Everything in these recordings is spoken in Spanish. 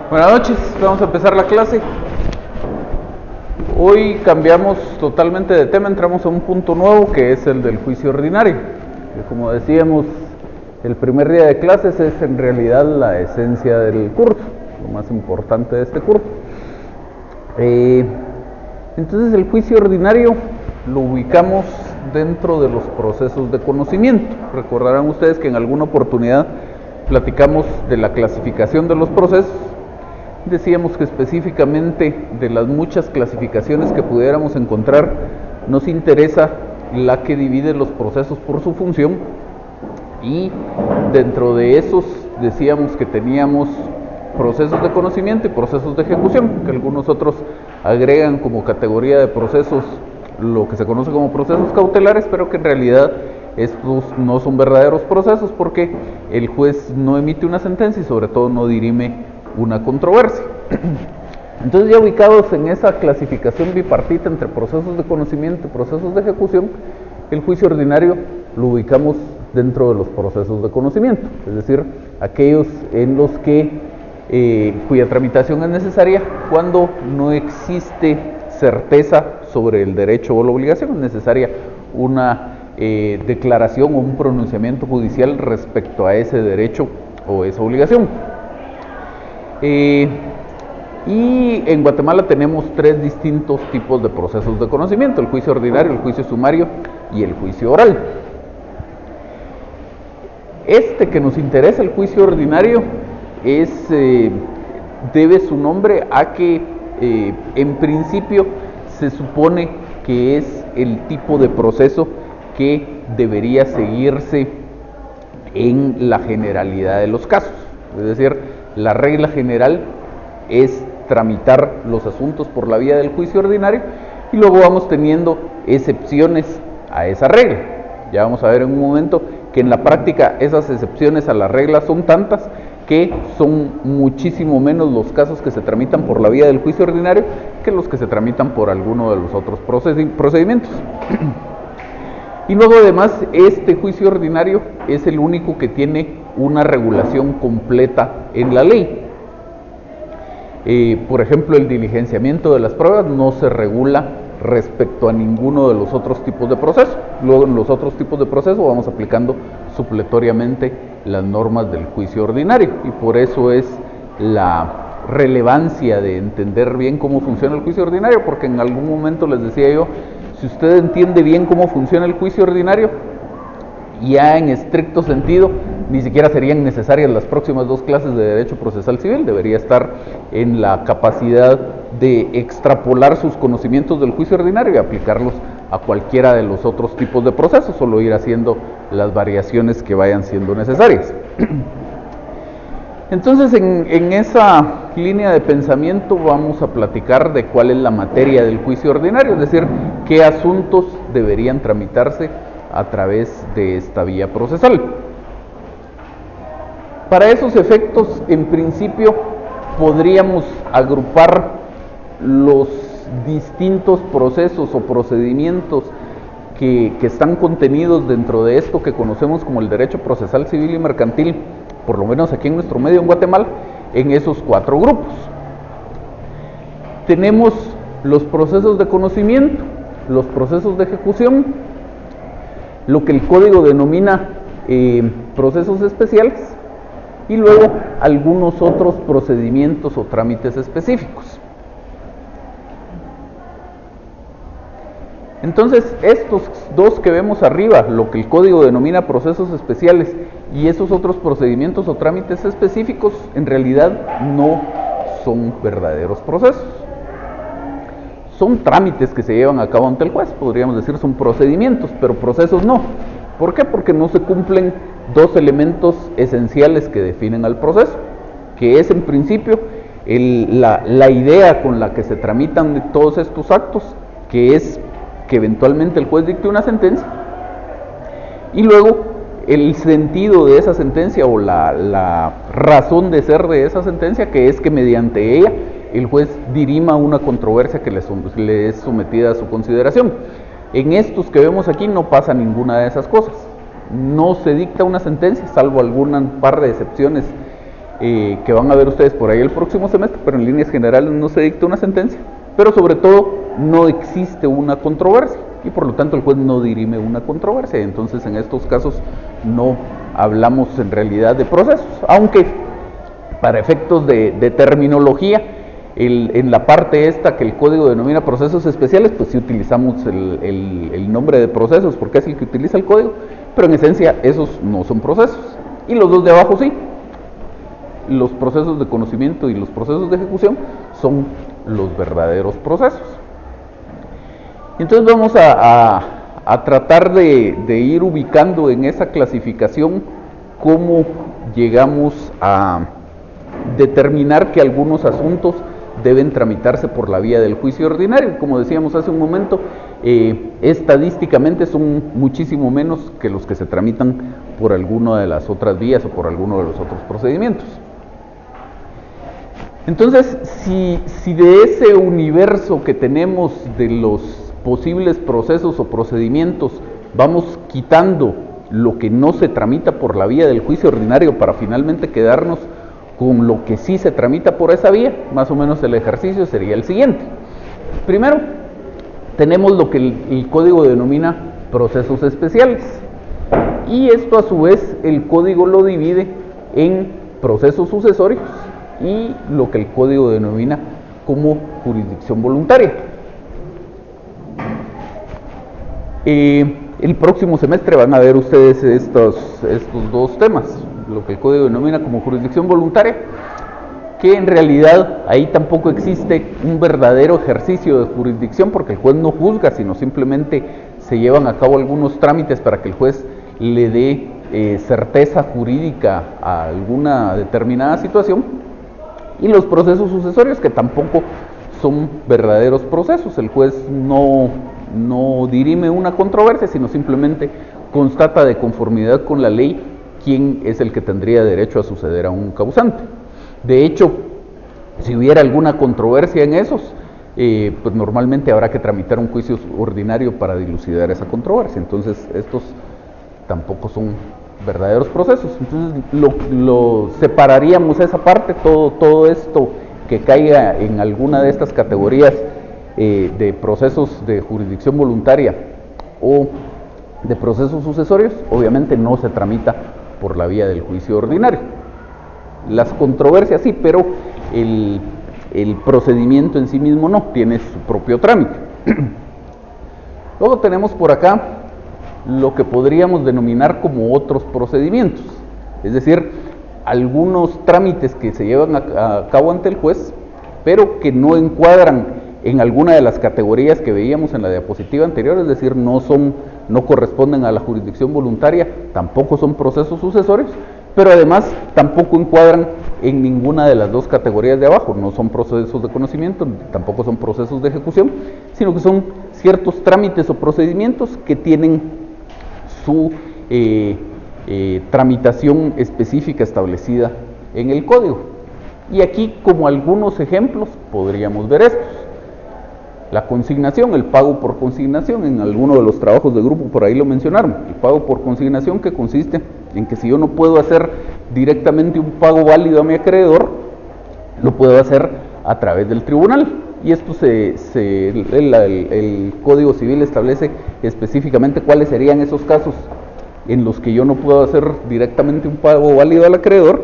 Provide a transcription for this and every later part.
Buenas noches, vamos a empezar la clase. Hoy cambiamos totalmente de tema, entramos a un punto nuevo que es el del juicio ordinario, que como decíamos, el primer día de clases es en realidad la esencia del curso, lo más importante de este curso. Entonces el juicio ordinario lo ubicamos dentro de los procesos de conocimiento. Recordarán ustedes que en alguna oportunidad platicamos de la clasificación de los procesos. Decíamos que específicamente de las muchas clasificaciones que pudiéramos encontrar, nos interesa la que divide los procesos por su función, y dentro de esos decíamos que teníamos procesos de conocimiento y procesos de ejecución, que algunos otros agregan como categoría de procesos lo que se conoce como procesos cautelares, pero que en realidad estos no son verdaderos procesos porque el juez no emite una sentencia y sobre todo no dirime una controversia. Entonces, ya ubicados en esa clasificación bipartita entre procesos de conocimiento y procesos de ejecución, el juicio ordinario lo ubicamos dentro de los procesos de conocimiento, es decir, aquellos en los que cuya tramitación es necesaria cuando no existe certeza sobre el derecho o la obligación, es necesaria una declaración o un pronunciamiento judicial respecto a ese derecho o esa obligación. Y en Guatemala tenemos tres distintos tipos de procesos de conocimiento: el juicio ordinario, el juicio sumario y el juicio oral. Este que nos interesa, el juicio ordinario, debe su nombre a que en principio se supone que es el tipo de proceso que debería seguirse en la generalidad de los casos. Es decir, la regla general es tramitar los asuntos por la vía del juicio ordinario y luego vamos teniendo excepciones a esa regla. Ya vamos a ver en un momento que en la práctica esas excepciones a la regla son tantas que son muchísimo menos los casos que se tramitan por la vía del juicio ordinario que los que se tramitan por alguno de los otros procedimientos. Y luego además este juicio ordinario es el único que tiene una regulación completa en la ley. Por ejemplo, el diligenciamiento de las pruebas no se regula respecto a ninguno de los otros tipos de proceso. Luego en los otros tipos de proceso vamos aplicando supletoriamente las normas del juicio ordinario, y por eso es la relevancia de entender bien cómo funciona el juicio ordinario, porque en algún momento les decía yo, si usted entiende bien cómo funciona el juicio ordinario, ya en estricto sentido ni siquiera serían necesarias las próximas 2 clases de Derecho Procesal Civil. Debería estar en la capacidad de extrapolar sus conocimientos del juicio ordinario y aplicarlos a cualquiera de los otros tipos de procesos, solo ir haciendo las variaciones que vayan siendo necesarias. Entonces, en esa línea de pensamiento vamos a platicar de cuál es la materia del juicio ordinario, es decir, qué asuntos deberían tramitarse a través de esta vía procesal. Para esos efectos, en principio, podríamos agrupar los distintos procesos o procedimientos que están contenidos dentro de esto que conocemos como el derecho procesal civil y mercantil, por lo menos aquí en nuestro medio en Guatemala, en esos 4 grupos. Tenemos los procesos de conocimiento, los procesos de ejecución, lo que el código denomina procesos especiales, y luego algunos otros procedimientos o trámites específicos. Entonces, estos 2 que vemos arriba, lo que el código denomina procesos especiales y esos otros procedimientos o trámites específicos, en realidad no son verdaderos procesos. Son trámites que se llevan a cabo ante el juez, podríamos decir son procedimientos, pero procesos no. ¿Por qué? Porque no se cumplen 2 elementos esenciales que definen al proceso, que es en principio la idea con la que se tramitan todos estos actos, que es que eventualmente el juez dicte una sentencia, y luego el sentido de esa sentencia o la razón de ser de esa sentencia, que es que mediante ella el juez dirima una controversia que le es sometida a su consideración. En estos que vemos aquí no pasa ninguna de esas cosas. No se dicta una sentencia, salvo algún par de excepciones que van a ver ustedes por ahí el próximo semestre, pero en líneas generales no se dicta una sentencia, pero sobre todo no existe una controversia y por lo tanto el juez no dirime una controversia. Entonces en estos casos no hablamos en realidad de procesos, aunque para efectos de terminología, en la parte esta que el código denomina procesos especiales, pues sí utilizamos el nombre de procesos porque es el que utiliza el código, pero en esencia esos no son procesos. Y los dos de abajo sí. Los procesos de conocimiento y los procesos de ejecución son los verdaderos procesos. Entonces vamos a tratar de ir ubicando en esa clasificación cómo llegamos a determinar que algunos asuntos deben tramitarse por la vía del juicio ordinario. Como decíamos hace un momento, estadísticamente son muchísimo menos que los que se tramitan por alguna de las otras vías o por alguno de los otros procedimientos. Entonces, si de ese universo que tenemos de los posibles procesos o procedimientos vamos quitando lo que no se tramita por la vía del juicio ordinario para finalmente quedarnos con lo que sí se tramita por esa vía, más o menos el ejercicio sería el siguiente. Primero, tenemos lo que el código denomina procesos especiales, y esto a su vez el código lo divide en procesos sucesorios y lo que el código denomina como jurisdicción voluntaria. El próximo semestre van a ver ustedes estos dos temas, lo que el código denomina como jurisdicción voluntaria, que en realidad ahí tampoco existe un verdadero ejercicio de jurisdicción porque el juez no juzga, sino simplemente se llevan a cabo algunos trámites para que el juez le dé certeza jurídica a alguna determinada situación, y los procesos sucesorios que tampoco son verdaderos procesos. El juez no dirime una controversia, sino simplemente constata de conformidad con la ley quién es el que tendría derecho a suceder a un causante. De hecho, si hubiera alguna controversia en esos, pues normalmente habrá que tramitar un juicio ordinario para dilucidar esa controversia. Entonces, estos tampoco son verdaderos procesos. Entonces, lo separaríamos esa parte, todo esto que caiga en alguna de estas categorías de procesos de jurisdicción voluntaria o de procesos sucesorios, obviamente no se tramita por la vía del juicio ordinario. Las controversias sí, pero el procedimiento en sí mismo no, tiene su propio trámite. Luego tenemos por acá lo que podríamos denominar como otros procedimientos, es decir, algunos trámites que se llevan a cabo ante el juez, pero que no encuadran en alguna de las categorías que veíamos en la diapositiva anterior, es decir, no corresponden a la jurisdicción voluntaria, tampoco son procesos sucesorios, pero además tampoco encuadran en ninguna de las dos categorías de abajo, no son procesos de conocimiento, tampoco son procesos de ejecución, sino que son ciertos trámites o procedimientos que tienen su tramitación específica establecida en el código. Y aquí, como algunos ejemplos, podríamos ver estos. La consignación, el pago por consignación, en alguno de los trabajos de grupo por ahí lo mencionaron. El pago por consignación, que consiste en que si yo no puedo hacer directamente un pago válido a mi acreedor, lo puedo hacer a través del tribunal. Y esto el Código Civil establece específicamente cuáles serían esos casos en los que yo no puedo hacer directamente un pago válido al acreedor,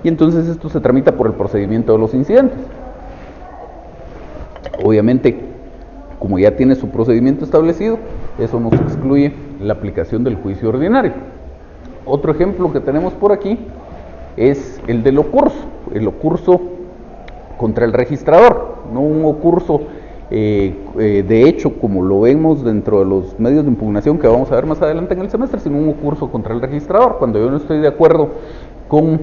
y entonces esto se tramita por el procedimiento de los incidentes. Obviamente, como ya tiene su procedimiento establecido, eso nos excluye la aplicación del juicio ordinario. Otro ejemplo que tenemos por aquí es el del ocurso, el ocurso contra el registrador, no un ocurso de hecho como lo vemos dentro de los medios de impugnación que vamos a ver más adelante en el semestre, sino un ocurso contra el registrador, cuando yo no estoy de acuerdo con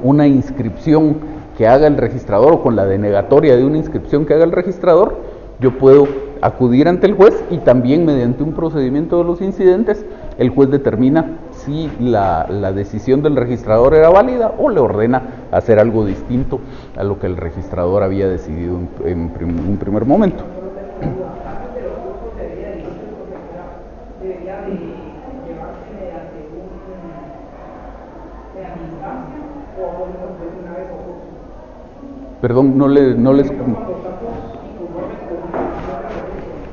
una inscripción que haga el registrador o con la denegatoria de una inscripción que haga el registrador, yo puedo acudir ante el juez y también mediante un procedimiento de los incidentes el juez determina si la decisión del registrador era válida o le ordena hacer algo distinto a lo que el registrador había decidido en un primer momento. Perdón, no les...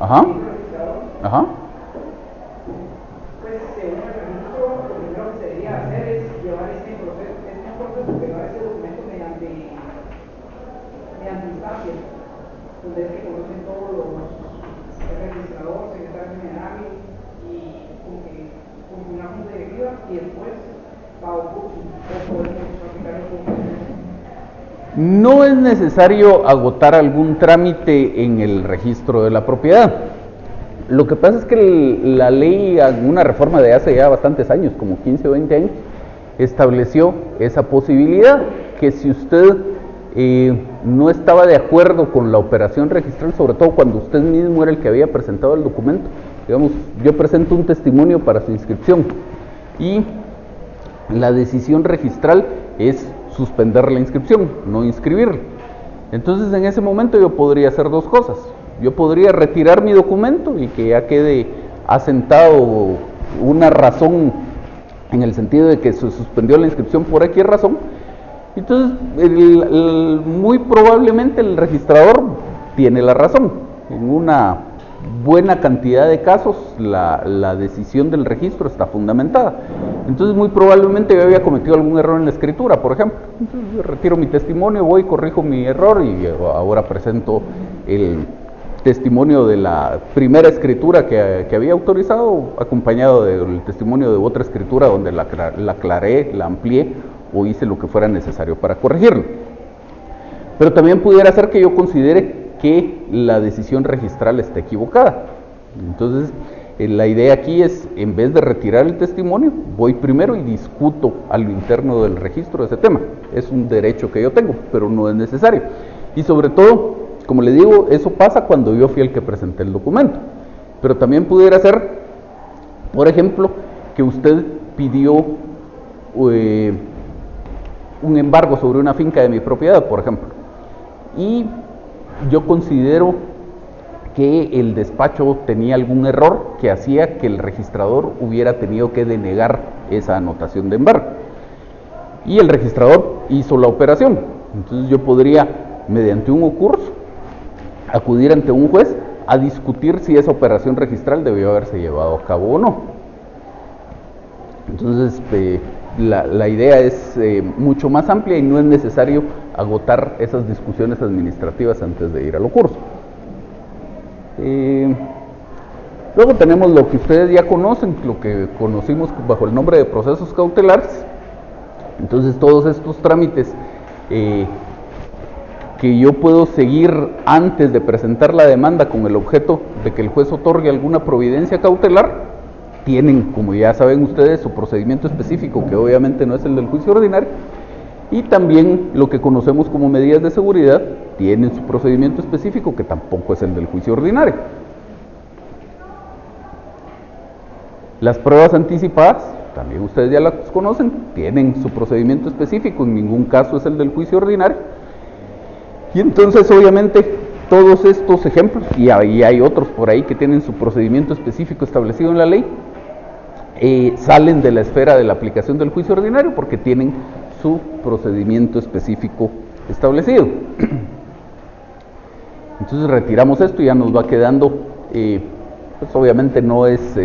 Ajá. Ajá. Pues según el registro, lo primero que se debería hacer es llevar este proceso, llevar ese documento mediante instancias, donde es que conocen todos el registrador, secretario general y con que configuramos directiva y después va a ocurrir o podemos aplicar el documento. No es necesario agotar algún trámite en el registro de la propiedad. Lo que pasa es que la ley, una reforma de hace ya bastantes años, como 15 o 20 años, estableció esa posibilidad, que si usted no estaba de acuerdo con la operación registral, sobre todo cuando usted mismo era el que había presentado el documento, digamos, yo presento un testimonio para su inscripción y la decisión registral es suspender la inscripción, no inscribirla. Entonces en ese momento yo podría hacer dos cosas. Yo podría retirar mi documento y que ya quede asentado una razón en el sentido de que se suspendió la inscripción por X razón. Entonces muy probablemente el registrador tiene la razón. En una buena cantidad de casos la decisión del registro está fundamentada. Entonces muy probablemente yo había cometido algún error en la escritura, por ejemplo. Entonces yo retiro mi testimonio, voy, corrijo mi error y ahora presento el testimonio de la primera escritura que había autorizado, acompañado del testimonio de otra escritura donde la aclaré, la amplié o hice lo que fuera necesario para corregirlo. Pero también pudiera ser que yo considere que la decisión registral está equivocada. Entonces, la idea aquí es, en vez de retirar el testimonio, voy primero y discuto a lo interno del registro de ese tema. Es un derecho que yo tengo, pero no es necesario. Y sobre todo, como le digo, eso pasa cuando yo fui el que presenté el documento. Pero también pudiera ser, por ejemplo, que usted pidió un embargo sobre una finca de mi propiedad, por ejemplo. Y yo considero que el despacho tenía algún error que hacía que el registrador hubiera tenido que denegar esa anotación de embargo. Y el registrador hizo la operación. Entonces yo podría, mediante un ocurso, acudir ante un juez a discutir si esa operación registral debió haberse llevado a cabo o no. Entonces la idea es mucho más amplia y no es necesario agotar esas discusiones administrativas antes de ir al ocurso. Luego tenemos lo que ustedes ya conocen, lo que conocimos bajo el nombre de procesos cautelares. Entonces todos estos trámites que yo puedo seguir antes de presentar la demanda con el objeto de que el juez otorgue alguna providencia cautelar, tienen, como ya saben ustedes, su procedimiento específico, que obviamente no es el del juicio ordinario, y también lo que conocemos como medidas de seguridad tienen su procedimiento específico, que tampoco es el del juicio ordinario. Las pruebas anticipadas, también ustedes ya las conocen, tienen su procedimiento específico, en ningún caso es el del juicio ordinario. Y entonces obviamente todos estos ejemplos, y hay otros por ahí que tienen su procedimiento específico establecido en la ley, salen de la esfera de la aplicación del juicio ordinario porque tienen su procedimiento específico establecido. Entonces retiramos esto y ya nos va quedando, pues obviamente no es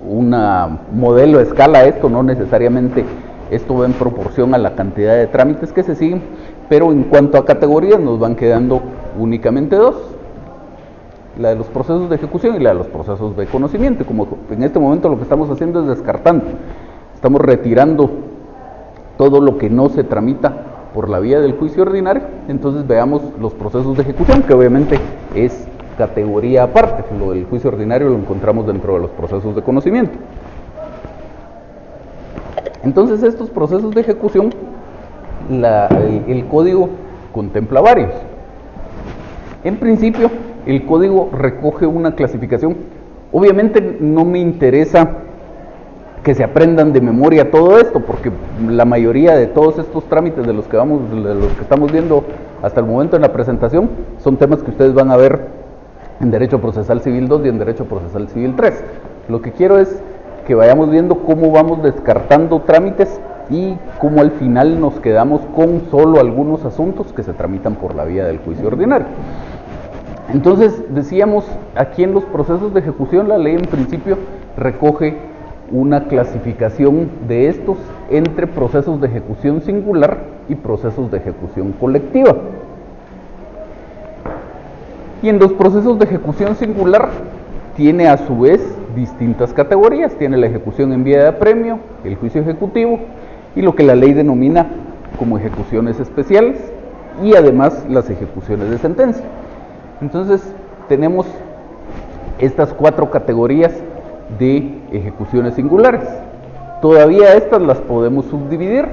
una modelo a escala esto, no necesariamente esto va en proporción a la cantidad de trámites que se siguen, pero en cuanto a categorías nos van quedando únicamente dos: la de los procesos de ejecución y la de los procesos de conocimiento. Como en este momento lo que estamos haciendo es descartando, estamos retirando todo lo que no se tramita por la vía del juicio ordinario. Entonces veamos los procesos de ejecución, que obviamente es categoría aparte. Lo del juicio ordinario lo encontramos dentro de los procesos de conocimiento. Entonces estos procesos de ejecución, el código contempla varios. En principio, el código recoge una clasificación. Obviamente no me interesa que se aprendan de memoria todo esto, porque la mayoría de todos estos trámites de los que estamos viendo hasta el momento en la presentación son temas que ustedes van a ver en Derecho Procesal Civil 2 y en Derecho Procesal Civil 3. Lo que quiero es que vayamos viendo cómo vamos descartando trámites y cómo al final nos quedamos con solo algunos asuntos que se tramitan por la vía del juicio ordinario. Entonces, decíamos, aquí en los procesos de ejecución la ley en principio recoge una clasificación de estos entre procesos de ejecución singular y procesos de ejecución colectiva. Y en los procesos de ejecución singular tiene a su vez distintas categorías. Tiene la ejecución en vía de apremio, el juicio ejecutivo y lo que la ley denomina como ejecuciones especiales y además las ejecuciones de sentencia. Entonces tenemos estas 4 categorías de ejecuciones singulares. Todavía estas las podemos subdividir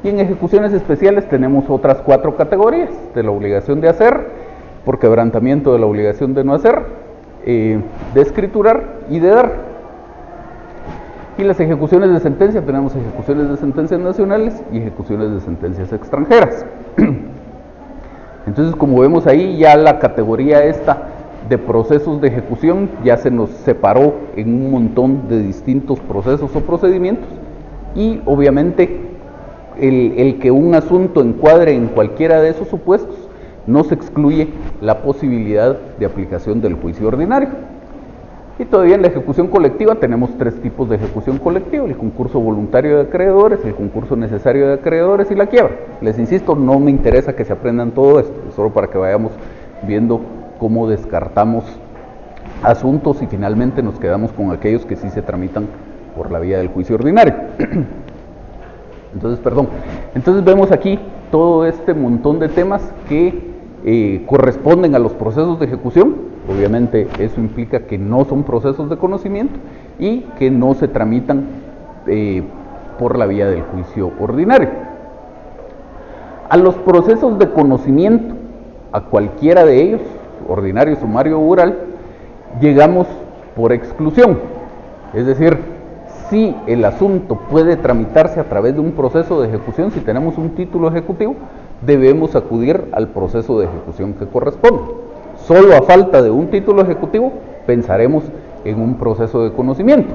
y en ejecuciones especiales tenemos otras 4 categorías: de la obligación de hacer, por quebrantamiento de la obligación de no hacer, de escriturar y de dar. Y las ejecuciones de sentencia, tenemos ejecuciones de sentencias nacionales y ejecuciones de sentencias extranjeras. Entonces, como vemos ahí, ya la categoría esta de procesos de ejecución ya se nos separó en un montón de distintos procesos o procedimientos, y obviamente el que un asunto encuadre en cualquiera de esos supuestos no se excluye la posibilidad de aplicación del juicio ordinario. Y todavía en la ejecución colectiva tenemos 3 tipos de ejecución colectiva: el concurso voluntario de acreedores, el concurso necesario de acreedores y la quiebra. Les insisto, no me interesa que se aprendan todo esto, solo para que vayamos viendo cómo descartamos asuntos y finalmente nos quedamos con aquellos que sí se tramitan por la vía del juicio ordinario. Entonces vemos aquí todo este montón de temas que corresponden a los procesos de ejecución. Obviamente eso implica que no son procesos de conocimiento y que no se tramitan por la vía del juicio ordinario. A los procesos de conocimiento, a cualquiera de ellos, ordinario, sumario o oral, llegamos por exclusión. Es decir, si el asunto puede tramitarse a través de un proceso de ejecución, si tenemos un título ejecutivo, debemos acudir al proceso de ejecución que corresponde. Solo a falta de un título ejecutivo pensaremos en un proceso de conocimiento.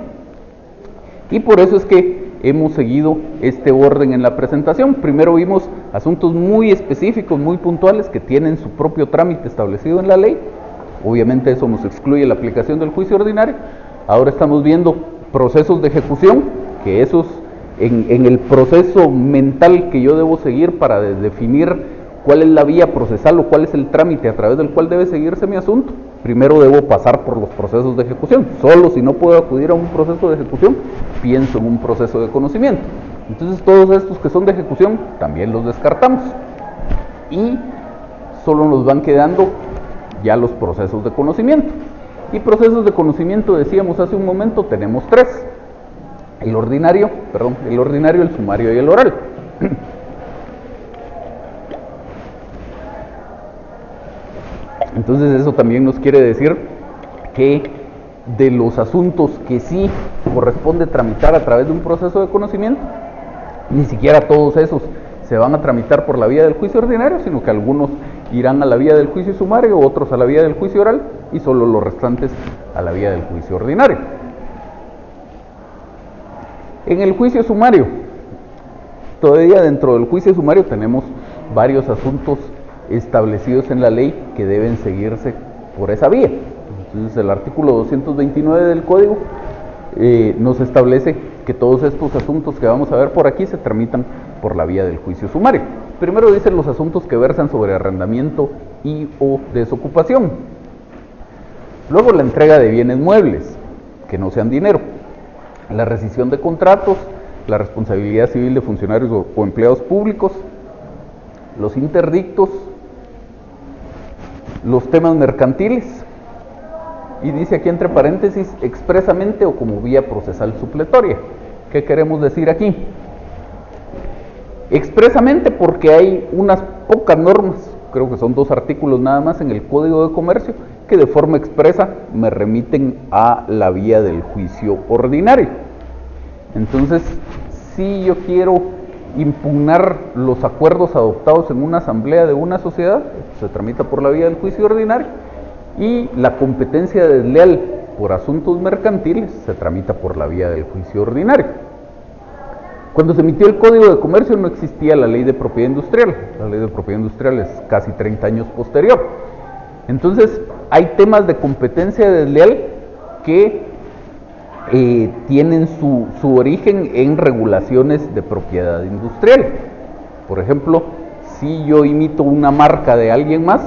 Y por eso es que hemos seguido este orden en la presentación. Primero vimos asuntos muy específicos, muy puntuales, que tienen su propio trámite establecido en la ley. Obviamente eso nos excluye la aplicación del juicio ordinario. Ahora estamos viendo procesos de ejecución, que esos en el proceso mental que yo debo seguir para definir cuál es la vía procesal o cuál es el trámite a través del cual debe seguirse mi asunto. Primero debo pasar por los procesos de ejecución. Solo si no puedo acudir a un proceso de ejecución, pienso en un proceso de conocimiento. Entonces todos estos que son de ejecución también los descartamos y solo nos van quedando ya los procesos de conocimiento. Y procesos de conocimiento, decíamos hace un momento, tenemos 3: el ordinario, el sumario y el oral. Entonces eso también nos quiere decir que de los asuntos que sí corresponde tramitar a través de un proceso de conocimiento, ni siquiera todos esos se van a tramitar por la vía del juicio ordinario, sino que algunos irán a la vía del juicio sumario, otros a la vía del juicio oral y solo los restantes a la vía del juicio ordinario. En el juicio sumario, todavía dentro del juicio sumario tenemos varios asuntos establecidos en la ley que deben seguirse por esa vía. Entonces el artículo 229 del Código nos establece que todos estos asuntos que vamos a ver por aquí se tramitan por la vía del juicio sumario. Primero dicen los asuntos que versan sobre arrendamiento y o desocupación. Luego la entrega de bienes muebles que no sean dinero, la rescisión de contratos, la responsabilidad civil de funcionarios o empleados públicos, los interdictos, los temas mercantiles, y dice aquí entre paréntesis, expresamente o como vía procesal supletoria. ¿Qué queremos decir aquí? Expresamente porque hay unas pocas normas, creo que son 2 artículos nada más en el Código de Comercio, que de forma expresa me remiten a la vía del juicio ordinario. Entonces, si yo quiero impugnar los acuerdos adoptados en una asamblea de una sociedad, se tramita por la vía del juicio ordinario, y la competencia desleal por asuntos mercantiles se tramita por la vía del juicio ordinario. Cuando se emitió el Código de Comercio no existía la Ley de Propiedad Industrial. La Ley de Propiedad Industrial es casi 30 años posterior. Entonces, hay temas de competencia desleal que tienen su origen en regulaciones de propiedad industrial. Por ejemplo, si yo imito una marca de alguien más,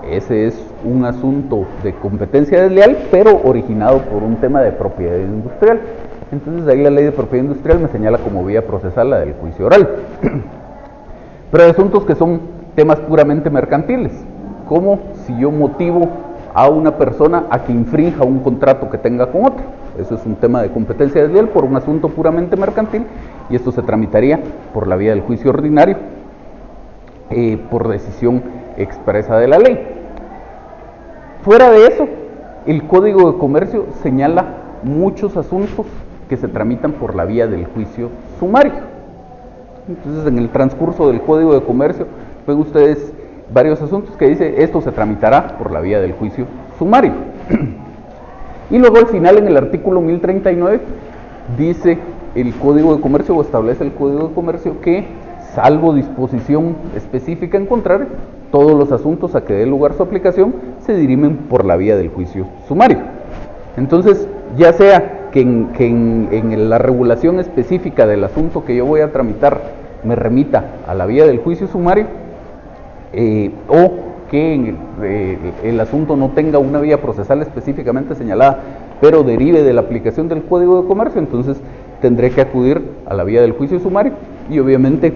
ese es un asunto de competencia desleal, pero originado por un tema de propiedad industrial. Entonces ahí la Ley de Propiedad Industrial me señala como vía procesal la del juicio oral. Pero hay asuntos que son temas puramente mercantiles, como si yo motivo a una persona a que infrinja un contrato que tenga con otro. Eso es un tema de competencia desleal por un asunto puramente mercantil, y esto se tramitaría por la vía del juicio ordinario, por decisión expresa de la ley. Fuera de eso, el Código de Comercio señala muchos asuntos que se tramitan por la vía del juicio sumario. Entonces, en el transcurso del Código de Comercio, ven ustedes varios asuntos que dice, esto se tramitará por la vía del juicio sumario. Y luego al final, en el artículo 1039, dice el Código de Comercio, o establece el Código de Comercio, que, salvo disposición específica en contrario, todos los asuntos a que dé lugar su aplicación se dirimen por la vía del juicio sumario. Entonces, ya sea que en la regulación específica del asunto que yo voy a tramitar me remita a la vía del juicio sumario, o que el asunto no tenga una vía procesal específicamente señalada, pero derive de la aplicación del Código de Comercio, entonces tendré que acudir a la vía del juicio sumario, y obviamente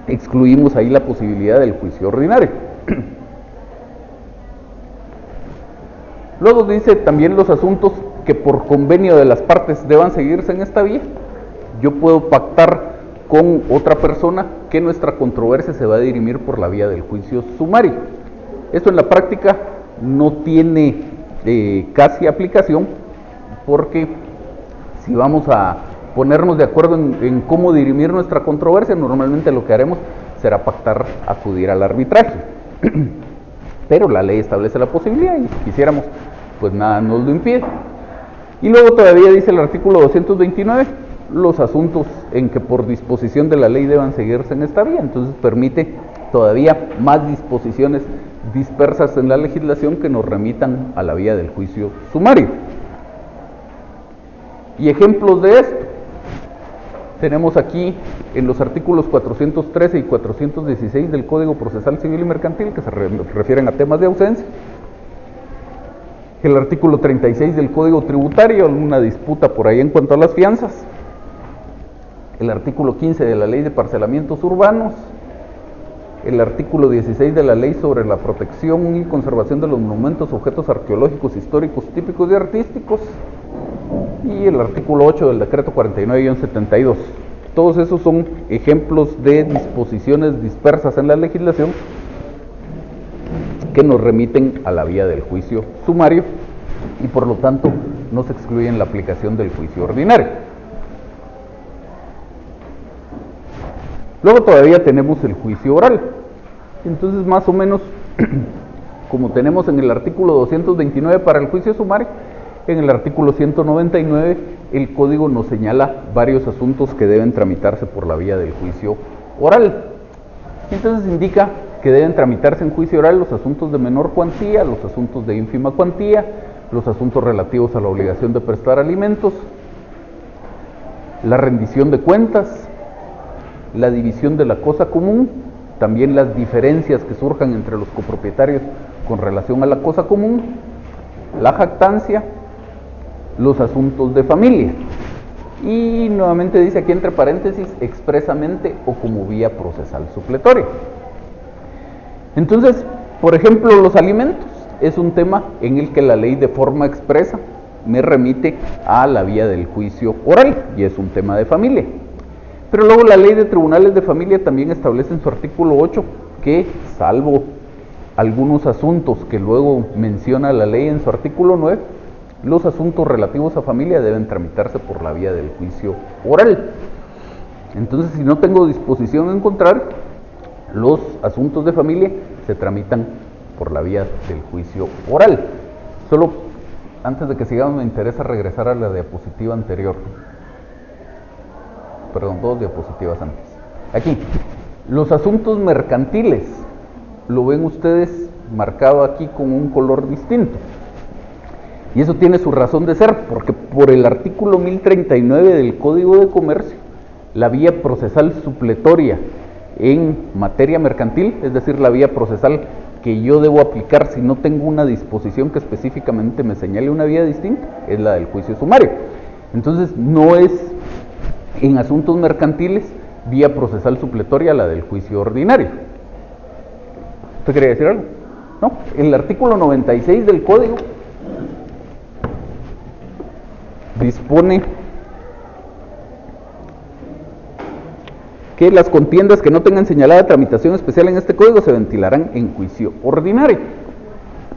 excluimos ahí la posibilidad del juicio ordinario. Luego dice también los asuntos que por convenio de las partes deban seguirse en esta vía. Yo puedo pactar con otra persona que nuestra controversia se va a dirimir por la vía del juicio sumario. Esto en la práctica no tiene casi aplicación, porque si vamos a ponernos de acuerdo en cómo dirimir nuestra controversia, normalmente lo que haremos será pactar acudir al arbitraje. Pero la ley establece la posibilidad, y si quisiéramos, pues nada nos lo impide. Y luego todavía dice el artículo 229, los asuntos en que por disposición de la ley deban seguirse en esta vía. Entonces permite todavía más disposiciones dispersas en la legislación que nos remitan a la vía del juicio sumario. Y ejemplos de esto tenemos aquí en los artículos 413 y 416 del Código Procesal Civil y Mercantil, que se refieren a temas de ausencia. El artículo 36 del Código Tributario, alguna disputa por ahí en cuanto a las fianzas. El artículo 15 de la Ley de Parcelamientos Urbanos. El artículo 16 de la Ley sobre la protección y conservación de los monumentos, objetos arqueológicos, históricos, típicos y artísticos. Y el artículo 8 del Decreto 49-72. Todos esos son ejemplos de disposiciones dispersas en la legislación que nos remiten a la vía del juicio sumario, y por lo tanto no se excluyen la aplicación del juicio ordinario. Luego todavía tenemos el juicio oral. Entonces, más o menos como tenemos en el artículo 229 para el juicio sumario, en el artículo 199 el código nos señala varios asuntos que deben tramitarse por la vía del juicio oral. Entonces indica que deben tramitarse en juicio oral los asuntos de menor cuantía, los asuntos de ínfima cuantía, los asuntos relativos a la obligación de prestar alimentos, la rendición de cuentas, la división de la cosa común, también las diferencias que surjan entre los copropietarios con relación a la cosa común, la jactancia, los asuntos de familia. Y nuevamente dice aquí entre paréntesis, expresamente o como vía procesal supletoria. Entonces, por ejemplo, los alimentos es un tema en el que la ley de forma expresa me remite a la vía del juicio oral, y es un tema de familia. Pero luego la ley de tribunales de familia también establece en su artículo 8 que, salvo algunos asuntos que luego menciona la ley en su artículo 9, los asuntos relativos a familia deben tramitarse por la vía del juicio oral. Entonces, si no tengo disposición en contrario, los asuntos de familia se tramitan por la vía del juicio oral. Solo antes de que sigamos, me interesa regresar a la diapositiva anterior perdón, 2 diapositivas antes. Aquí, los asuntos mercantiles, lo ven ustedes marcado aquí con un color distinto. Y eso tiene su razón de ser, porque por el artículo 1039 del Código de Comercio, la vía procesal supletoria en materia mercantil, es decir, la vía procesal que yo debo aplicar si no tengo una disposición que específicamente me señale una vía distinta, es la del juicio sumario. Entonces, no es en asuntos mercantiles vía procesal supletoria la del juicio ordinario. ¿Usted quería decir algo? No, el artículo 96 del Código dispone que las contiendas que no tengan señalada tramitación especial en este código se ventilarán en juicio ordinario.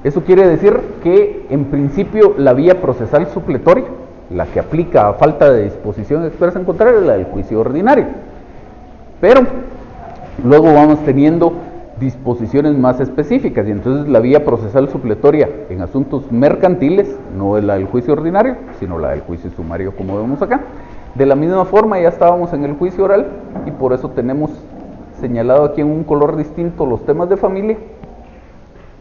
Eso quiere decir que, en principio, la vía procesal supletoria, la que aplica a falta de disposición expresa en contrario, es la del juicio ordinario. Pero luego vamos teniendo disposiciones más específicas, y entonces la vía procesal supletoria en asuntos mercantiles no es la del juicio ordinario, sino la del juicio sumario, como vemos acá. De la misma forma, ya estábamos en el juicio oral, y por eso tenemos señalado aquí en un color distinto los temas de familia,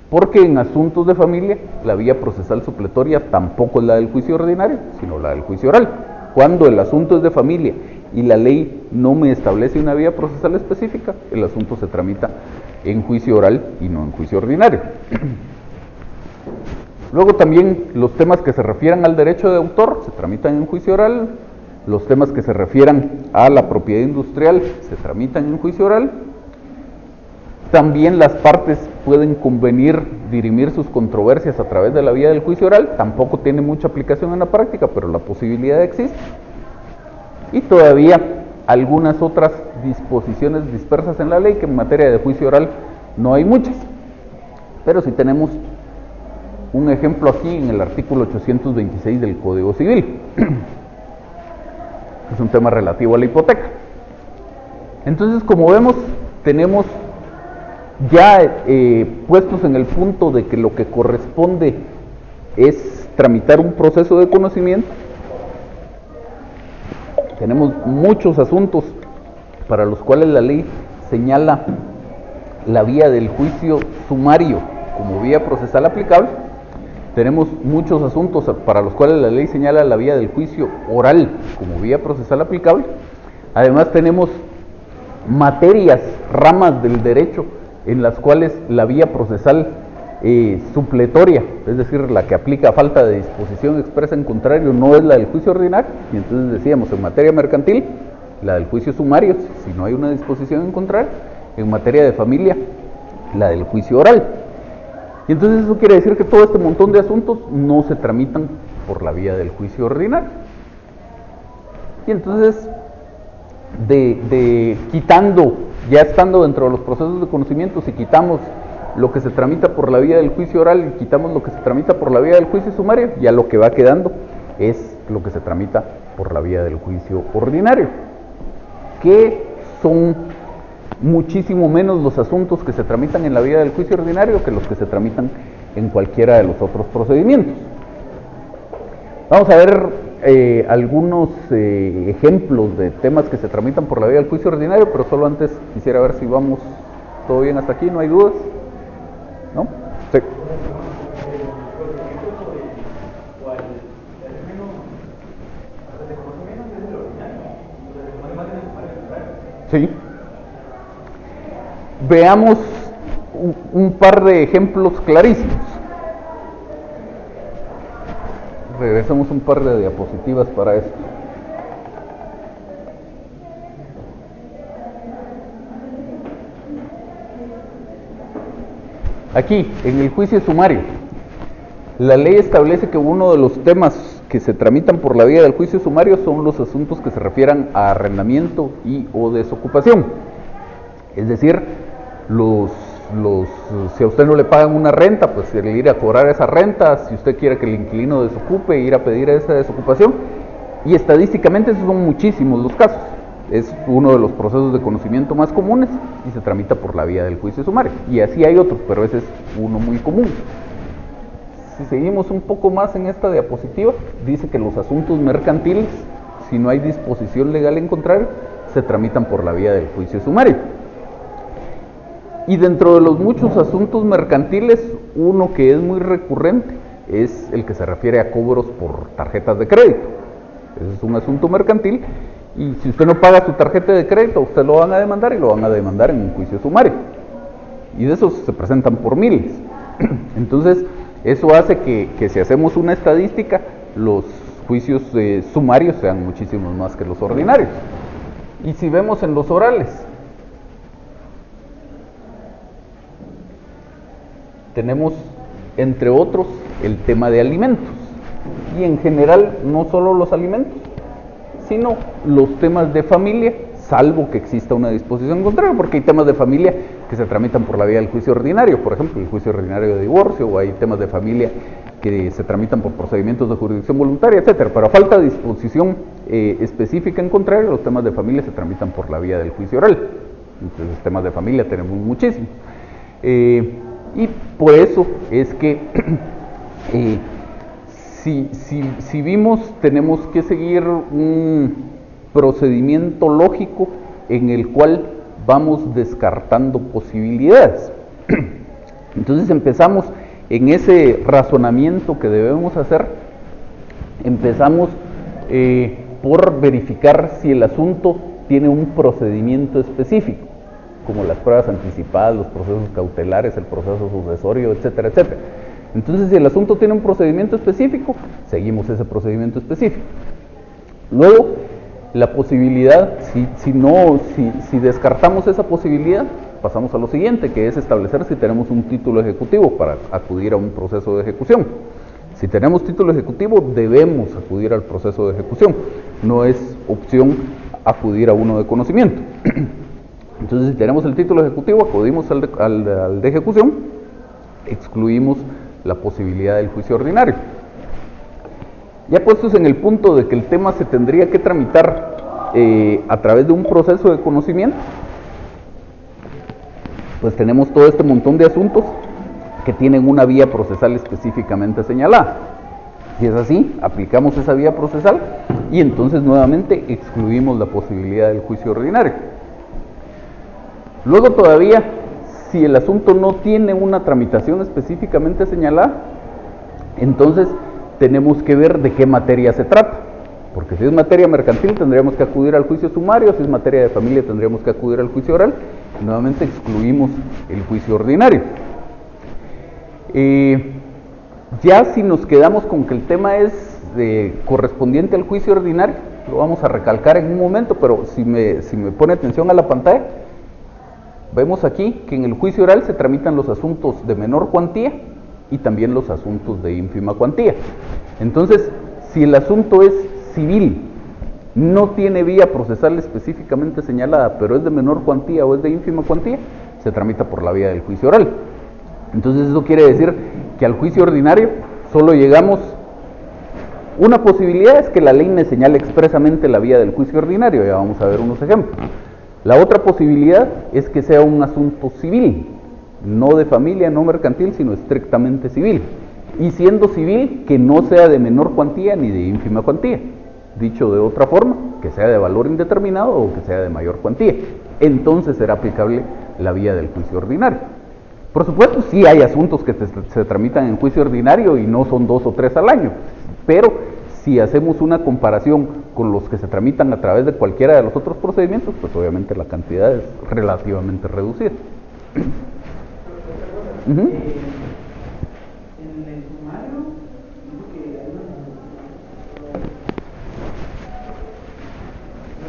porque en asuntos de familia la vía procesal supletoria tampoco es la del juicio ordinario, sino la del juicio oral. Cuando el asunto es de familia y la ley no me establece una vía procesal específica, el asunto se tramita en juicio oral y no en juicio ordinario. Luego también los temas que se refieran al derecho de autor se tramitan en juicio oral, los temas que se refieran a la propiedad industrial se tramitan en juicio oral. También las partes pueden convenir dirimir sus controversias a través de la vía del juicio oral, tampoco tiene mucha aplicación en la práctica, pero la posibilidad existe. Y todavía algunas otras disposiciones dispersas en la ley, que en materia de juicio oral no hay muchas. Pero sí tenemos un ejemplo aquí en el artículo 826 del Código Civil. Es un tema relativo a la hipoteca. Entonces, como vemos, tenemos ya puestos en el punto de que lo que corresponde es tramitar un proceso de conocimiento. Tenemos muchos asuntos para los cuales la ley señala la vía del juicio sumario como vía procesal aplicable. Tenemos muchos asuntos para los cuales la ley señala la vía del juicio oral como vía procesal aplicable. Además, tenemos materias, ramas del derecho en las cuales la vía procesal supletoria, es decir, la que aplica a falta de disposición expresa en contrario, no es la del juicio ordinario. Y entonces decíamos, en materia mercantil, la del juicio sumario, si no hay una disposición en contrario. En materia de familia, la del juicio oral. Y entonces eso quiere decir que todo este montón de asuntos no se tramitan por la vía del juicio ordinario. Y entonces, quitando, ya estando dentro de los procesos de conocimiento, si quitamos lo que se tramita por la vía del juicio oral y quitamos lo que se tramita por la vía del juicio sumario, ya lo que va quedando es lo que se tramita por la vía del juicio ordinario, que son muchísimo menos los asuntos que se tramitan en la vía del juicio ordinario que los que se tramitan en cualquiera de los otros procedimientos. Vamos a ver algunos ejemplos de temas que se tramitan por la vía del juicio ordinario, pero solo antes quisiera ver si vamos todo bien hasta aquí, ¿no hay dudas? ¿No? Sí. Sí. Veamos un par de ejemplos clarísimos. Regresamos un par de diapositivas para esto. Aquí, en el juicio sumario, la ley establece que uno de los temas que se tramitan por la vía del juicio sumario son los asuntos que se refieran a arrendamiento y o desocupación. Es decir, si a usted no le pagan una renta, pues el ir a cobrar esa renta, si usted quiere que el inquilino desocupe, ir a pedir esa desocupación. Y estadísticamente esos son muchísimos los casos. Es uno de los procesos de conocimiento más comunes y se tramita por la vía del juicio sumario. Y así hay otros, pero ese es uno muy común. Si seguimos un poco más en esta diapositiva, dice que los asuntos mercantiles, si no hay disposición legal en contrario, se tramitan por la vía del juicio sumario. Y dentro de los muchos asuntos mercantiles, uno que es muy recurrente es el que se refiere a cobros por tarjetas de crédito. Ese es un asunto mercantil y si usted no paga su tarjeta de crédito, usted lo van a demandar y lo van a demandar en un juicio sumario. Y de esos se presentan por miles. Entonces, eso hace que si hacemos una estadística, los juicios sumarios sean muchísimos más que los ordinarios. Y si vemos en los orales, tenemos, entre otros, el tema de alimentos. Y en general, no solo los alimentos, sino los temas de familia, salvo que exista una disposición contraria, porque hay temas de familia que se tramitan por la vía del juicio ordinario, por ejemplo, el juicio ordinario de divorcio, o hay temas de familia que se tramitan por procedimientos de jurisdicción voluntaria, etcétera. Pero a falta de disposición específica en contrario, los temas de familia se tramitan por la vía del juicio oral. Entonces, temas de familia tenemos muchísimos. Y por eso es que si vimos, tenemos que seguir un procedimiento lógico en el cual vamos descartando posibilidades. Entonces empezamos en ese razonamiento que debemos hacer, empezamos por verificar si el asunto tiene un procedimiento específico, como las pruebas anticipadas, los procesos cautelares, el proceso sucesorio, etcétera, etcétera. Entonces, si el asunto tiene un procedimiento específico, seguimos ese procedimiento específico. Luego, la posibilidad, si descartamos esa posibilidad, pasamos a lo siguiente, que es establecer si tenemos un título ejecutivo para acudir a un proceso de ejecución. Si tenemos título ejecutivo, debemos acudir al proceso de ejecución. No es opción acudir a uno de conocimiento. Entonces, si tenemos el título ejecutivo, acudimos al de ejecución, excluimos la posibilidad del juicio ordinario. Ya puestos en el punto de que el tema se tendría que tramitar a través de un proceso de conocimiento, pues tenemos todo este montón de asuntos que tienen una vía procesal específicamente señalada. Si es así, aplicamos esa vía procesal y entonces nuevamente excluimos la posibilidad del juicio ordinario. Luego todavía, si el asunto no tiene una tramitación específicamente señalada, entonces tenemos que ver de qué materia se trata. Porque si es materia mercantil tendríamos que acudir al juicio sumario, si es materia de familia tendríamos que acudir al juicio oral, y nuevamente excluimos el juicio ordinario. Ya si nos quedamos con que el tema es correspondiente al juicio ordinario, lo vamos a recalcar en un momento, pero si me pone atención a la pantalla, vemos aquí que en el juicio oral se tramitan los asuntos de menor cuantía y también los asuntos de ínfima cuantía. Entonces, si el asunto es civil, no tiene vía procesal específicamente señalada, pero es de menor cuantía o es de ínfima cuantía, se tramita por la vía del juicio oral. Entonces, eso quiere decir que al juicio ordinario solo llegamos. Una posibilidad es que la ley me señale expresamente la vía del juicio ordinario, ya vamos a ver unos ejemplos. La otra posibilidad es que sea un asunto civil, no de familia, no mercantil, sino estrictamente civil. Y siendo civil, que no sea de menor cuantía ni de ínfima cuantía. Dicho de otra forma, que sea de valor indeterminado o que sea de mayor cuantía. Entonces será aplicable la vía del juicio ordinario. Por supuesto, sí hay asuntos que se tramitan en juicio ordinario y no son 2 o 3 al año, pero si hacemos una comparación con los que se tramitan a través de cualquiera de los otros procedimientos, pues obviamente la cantidad es relativamente reducida. En el sumario, digo que hay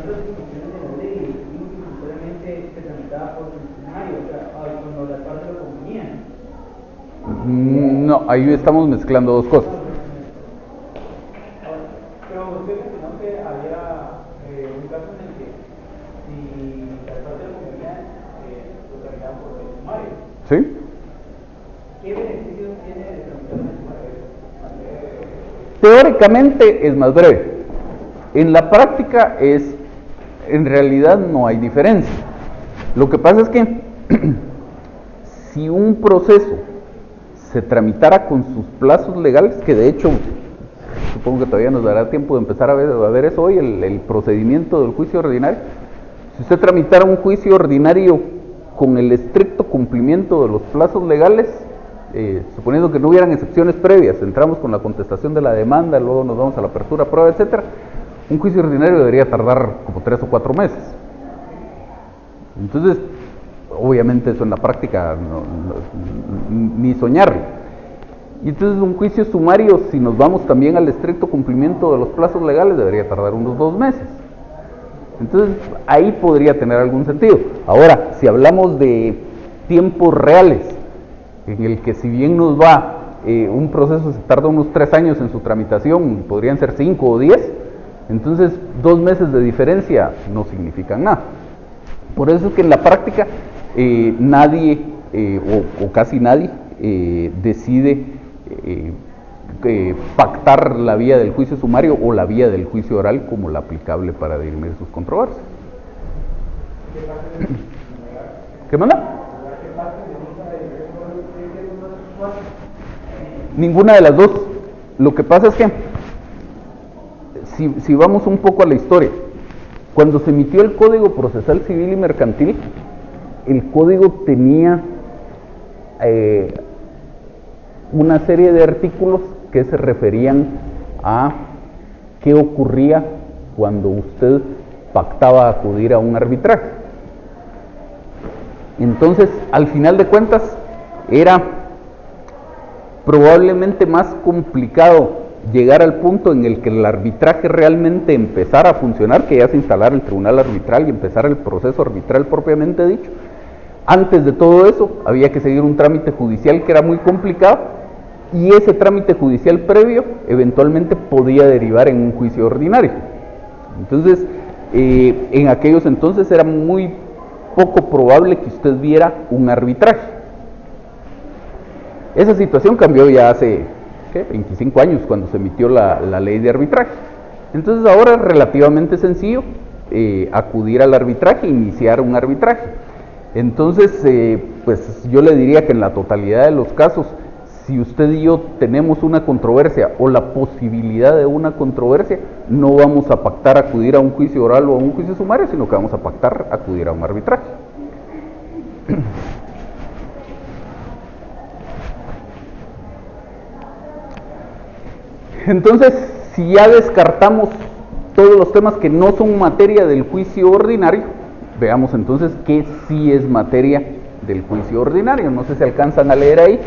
unas disposiciones de la ley, digo que necesariamente se tramitaba por el sumario, o sea, cuando las partes lo convenían. No, ahí estamos mezclando dos cosas. Pero usted mencionó que había un caso en el que si las partes lo convenían, lo tramitaban por el sumario. ¿Sí? ¿Qué beneficios tiene de tramitar en el sumario? Teóricamente es más breve. En la práctica en realidad no hay diferencia. Lo que pasa es que si un proceso se tramitara con sus plazos legales, que de hecho supongo que todavía nos dará tiempo de empezar a ver eso hoy, el procedimiento del juicio ordinario, Si usted tramitara un juicio ordinario con el estricto cumplimiento de los plazos legales, suponiendo que no hubieran excepciones previas, entramos con la contestación de la demanda, luego nos vamos a la apertura, prueba, etcétera, un juicio ordinario debería tardar como 3 o 4 meses. Entonces, obviamente eso en la práctica ni soñarlo. Y entonces un juicio sumario, si nos vamos también al estricto cumplimiento de los plazos legales, debería tardar unos 2 meses. Entonces, ahí podría tener algún sentido. Ahora, si hablamos de tiempos reales, en el que si bien nos va un proceso se tarda unos 3 años en su tramitación, podrían ser 5 o 10, entonces 2 meses de diferencia no significan nada. Por eso es que en la práctica nadie o casi nadie decide pactar la vía del juicio sumario o la vía del juicio oral como la aplicable para dirimir sus controversias. ¿Qué manda? Ninguna de las dos. Lo que pasa es que si vamos un poco a la historia, cuando se emitió el Código Procesal Civil y Mercantil, el código tenía una serie de artículos que se referían a qué ocurría cuando usted pactaba acudir a un arbitraje. Entonces, al final de cuentas, era probablemente más complicado llegar al punto en el que el arbitraje realmente empezara a funcionar, que ya se instalara el tribunal arbitral y empezara el proceso arbitral propiamente dicho. Antes de todo eso, había que seguir un trámite judicial que era muy complicado, y ese trámite judicial previo eventualmente podía derivar en un juicio ordinario. Entonces, en aquellos entonces era muy poco probable que usted viera un arbitraje. Esa situación cambió ya hace 25 años, cuando se emitió la ley de arbitraje. Entonces ahora es relativamente sencillo acudir al arbitraje, iniciar un arbitraje. Entonces, pues yo le diría que en la totalidad de los casos, si usted y yo tenemos una controversia o la posibilidad de una controversia, no vamos a pactar acudir a un juicio oral o a un juicio sumario, sino que vamos a pactar acudir a un arbitraje. Entonces, si ya descartamos todos los temas que no son materia del juicio ordinario, veamos entonces qué sí es materia del juicio ordinario. No sé si alcanzan a leer ahí,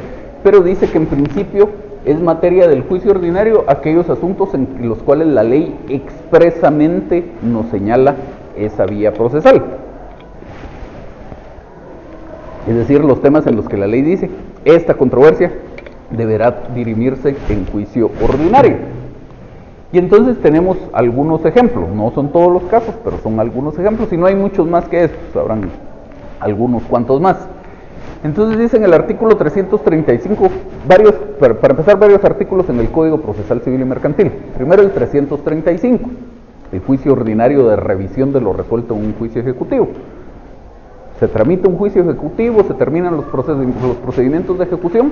pero dice que en principio es materia del juicio ordinario aquellos asuntos en los cuales la ley expresamente nos señala esa vía procesal. Es decir, los temas en los que la ley dice, esta controversia deberá dirimirse en juicio ordinario. Y entonces tenemos algunos ejemplos, no son todos los casos, pero son algunos ejemplos, y no hay muchos más que estos, habrán algunos cuantos más. Entonces dice en el artículo 335, para empezar, varios artículos en el Código Procesal Civil y Mercantil. Primero el 335, el juicio ordinario de revisión de lo resuelto en un juicio ejecutivo. Se tramita un juicio ejecutivo, se terminan los procedimientos de ejecución.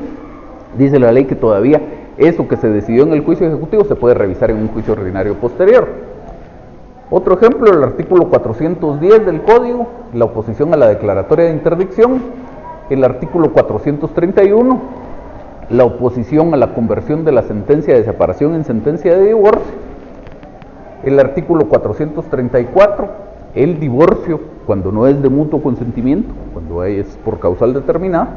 Dice la ley que todavía eso que se decidió en el juicio ejecutivo se puede revisar en un juicio ordinario posterior. Otro ejemplo, el artículo 410 del Código, la oposición a la declaratoria de interdicción. El artículo 431, la oposición a la conversión de la sentencia de separación en sentencia de divorcio. El artículo 434, el divorcio cuando no es de mutuo consentimiento, cuando es por causal determinada.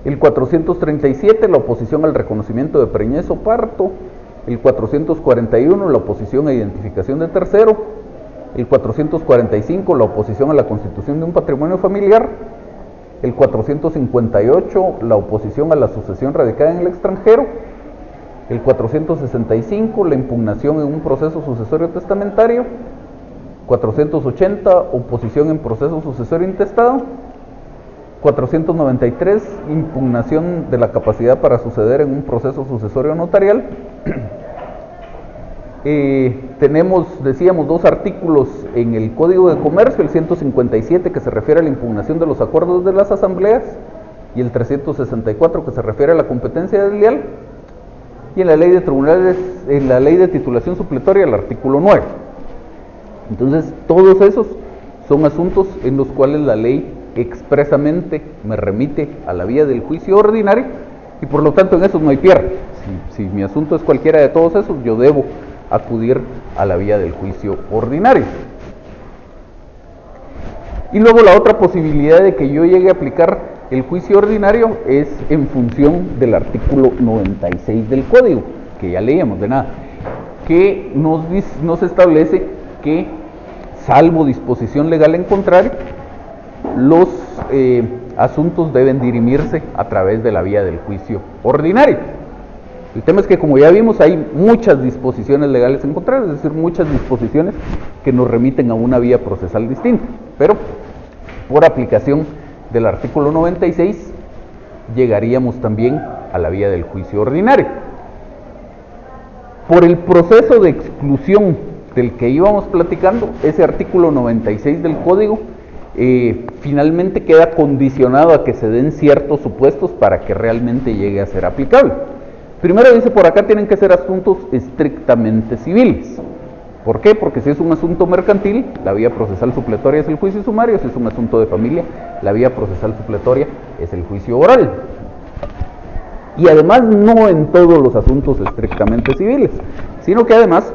El 437, la oposición al reconocimiento de preñez o parto. El 441, la oposición a identificación de tercero. El 445, la oposición a la constitución de un patrimonio familiar. El 458, la oposición a la sucesión radicada en el extranjero. El 465, la impugnación en un proceso sucesorio testamentario. 480, oposición en proceso sucesorio intestado. 493, impugnación de la capacidad para suceder en un proceso sucesorio notarial. Tenemos, decíamos, dos artículos en el Código de Comercio, el 157 que se refiere a la impugnación de los acuerdos de las asambleas y el 364 que se refiere a la competencia desleal, y en la ley de tribunales, en la ley de titulación supletoria, el artículo 9. Entonces, todos esos son asuntos en los cuales la ley expresamente me remite a la vía del juicio ordinario y por lo tanto en esos no hay pierde. Si mi asunto es cualquiera de todos esos, yo debo acudir a la vía del juicio ordinario. Y luego la otra posibilidad de que yo llegue a aplicar el juicio ordinario es en función del artículo 96 del Código, que ya leíamos de nada, que nos establece que, salvo disposición legal en contrario, los asuntos deben dirimirse a través de la vía del juicio ordinario. El tema es que, como ya vimos, hay muchas disposiciones legales en contrario, es decir, muchas disposiciones que nos remiten a una vía procesal distinta, pero por aplicación del artículo 96 llegaríamos también a la vía del juicio ordinario. Por el proceso de exclusión del que íbamos platicando, ese artículo 96 del Código finalmente queda condicionado a que se den ciertos supuestos para que realmente llegue a ser aplicable. Primero dice por acá, tienen que ser asuntos estrictamente civiles. ¿Por qué? Porque si es un asunto mercantil, la vía procesal supletoria es el juicio sumario; si es un asunto de familia, la vía procesal supletoria es el juicio oral. Y además no en todos los asuntos estrictamente civiles, sino que además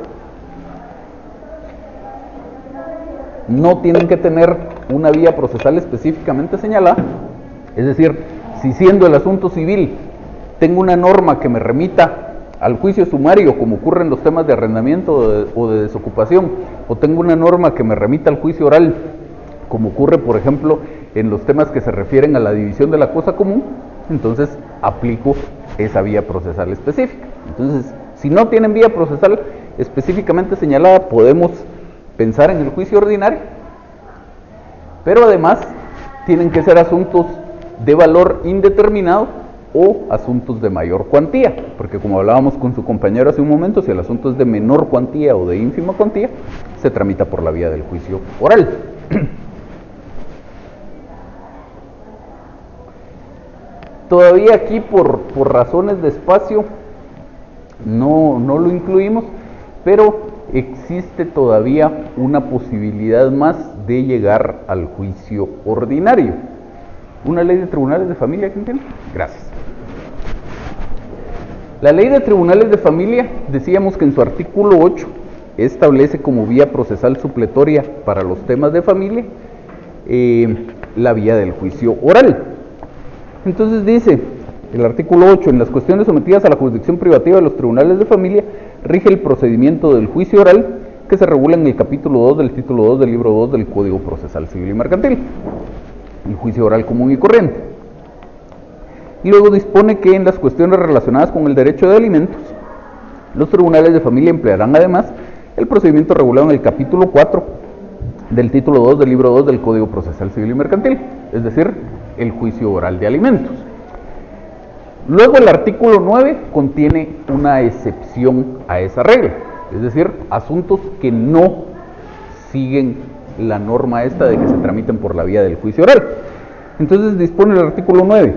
no tienen que tener una vía procesal específicamente señalada. Es decir, si siendo el asunto civil tengo una norma que me remita al juicio sumario, como ocurre en los temas de arrendamiento o de desocupación, o tengo una norma que me remita al juicio oral, como ocurre, por ejemplo, en los temas que se refieren a la división de la cosa común, entonces aplico esa vía procesal específica. Entonces, si no tienen vía procesal específicamente señalada, podemos pensar en el juicio ordinario, pero además tienen que ser asuntos de valor indeterminado o asuntos de mayor cuantía, porque como hablábamos con su compañero hace un momento, si el asunto es de menor cuantía o de ínfima cuantía, se tramita por la vía del juicio oral. Todavía aquí por razones de espacio no lo incluimos, pero existe todavía una posibilidad más de llegar al juicio ordinario. ¿Una ley de tribunales de familia? ¿Quién tiene? Gracias. La ley de tribunales de familia, decíamos que en su artículo 8 establece como vía procesal supletoria para los temas de familia la vía del juicio oral. Entonces dice el artículo 8, en las cuestiones sometidas a la jurisdicción privativa de los tribunales de familia, rige el procedimiento del juicio oral que se regula en el capítulo 2 del título 2 del libro 2 del Código Procesal Civil y Mercantil, el juicio oral común y corriente. Y luego dispone que en las cuestiones relacionadas con el derecho de alimentos, los tribunales de familia emplearán además el procedimiento regulado en el capítulo 4 del título 2 del libro 2 del Código Procesal Civil y Mercantil, es decir, el juicio oral de alimentos. Luego el artículo 9 contiene una excepción a esa regla, es decir, asuntos que no siguen la norma esta de que se tramiten por la vía del juicio oral. Entonces dispone el artículo 9,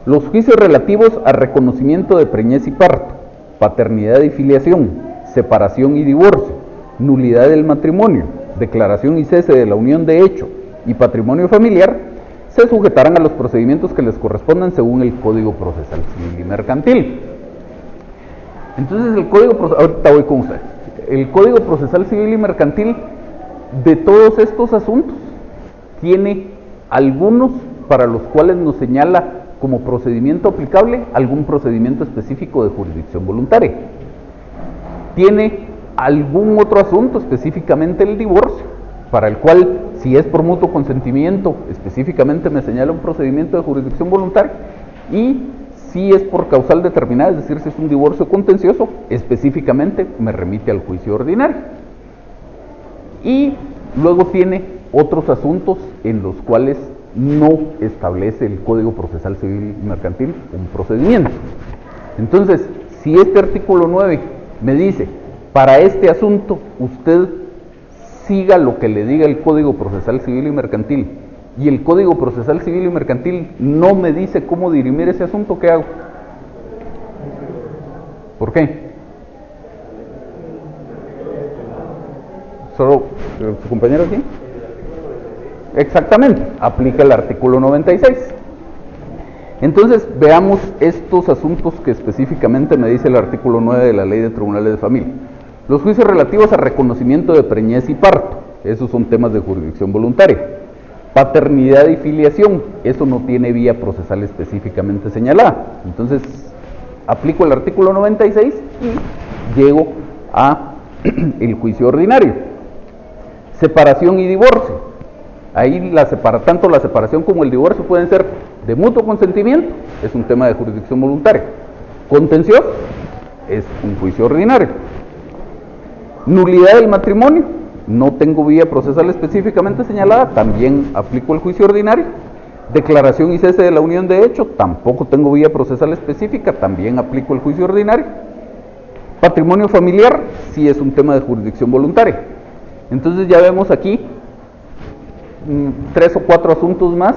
los juicios relativos a reconocimiento de preñez y parto, paternidad y filiación, separación y divorcio, nulidad del matrimonio, declaración y cese de la unión de hecho y patrimonio familiar, se sujetarán a los procedimientos que les correspondan según el Código Procesal Civil y Mercantil. Entonces ahorita voy con usted. El Código Procesal Civil y Mercantil, de todos estos asuntos, tiene algunos para los cuales nos señala como procedimiento aplicable algún procedimiento específico de jurisdicción voluntaria. Tiene algún otro asunto, específicamente el divorcio, para el cual, si es por mutuo consentimiento, específicamente me señala un procedimiento de jurisdicción voluntaria, y si es por causal determinada, es decir, si es un divorcio contencioso, específicamente me remite al juicio ordinario. Y luego tiene otros asuntos en los cuales no establece el Código Procesal Civil y Mercantil un procedimiento. Entonces, si este artículo 9 me dice, para este asunto usted siga lo que le diga el Código Procesal Civil y Mercantil, y el Código Procesal Civil y Mercantil no me dice cómo dirimir ese asunto, ¿qué hago? ¿Por qué? Solo ¿Su compañero aquí? Exactamente, aplica el artículo 96. Entonces, veamos estos asuntos que específicamente me dice el artículo 9 de la Ley de Tribunales de Familia. Los juicios relativos a reconocimiento de preñez y parto, esos son temas de jurisdicción voluntaria. Paternidad y filiación, eso no tiene vía procesal específicamente señalada. Entonces, aplico el artículo 96 y llego a el juicio ordinario. Separación y divorcio. Ahí tanto la separación como el divorcio pueden ser de mutuo consentimiento, es un tema de jurisdicción voluntaria. Contencioso, es un juicio ordinario. Nulidad del matrimonio, no tengo vía procesal específicamente señalada, también aplico el juicio ordinario. Declaración y cese de la unión de hecho, tampoco tengo vía procesal específica, también aplico el juicio ordinario. Patrimonio familiar, sí es un tema de jurisdicción voluntaria. Entonces ya vemos aquí 3 o 4 asuntos más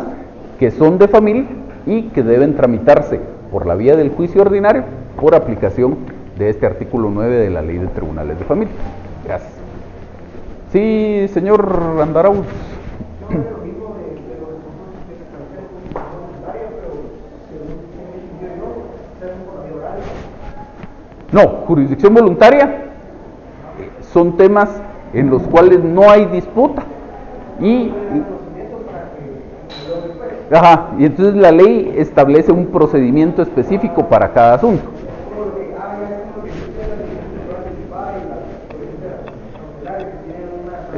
que son de familia y que deben tramitarse por la vía del juicio ordinario por aplicación de este artículo 9 de la Ley de Tribunales de Familia. Gracias. Sí, señor Andarauz. No, jurisdicción voluntaria son temas en los cuales no hay disputa y entonces la ley establece un procedimiento específico para cada asunto.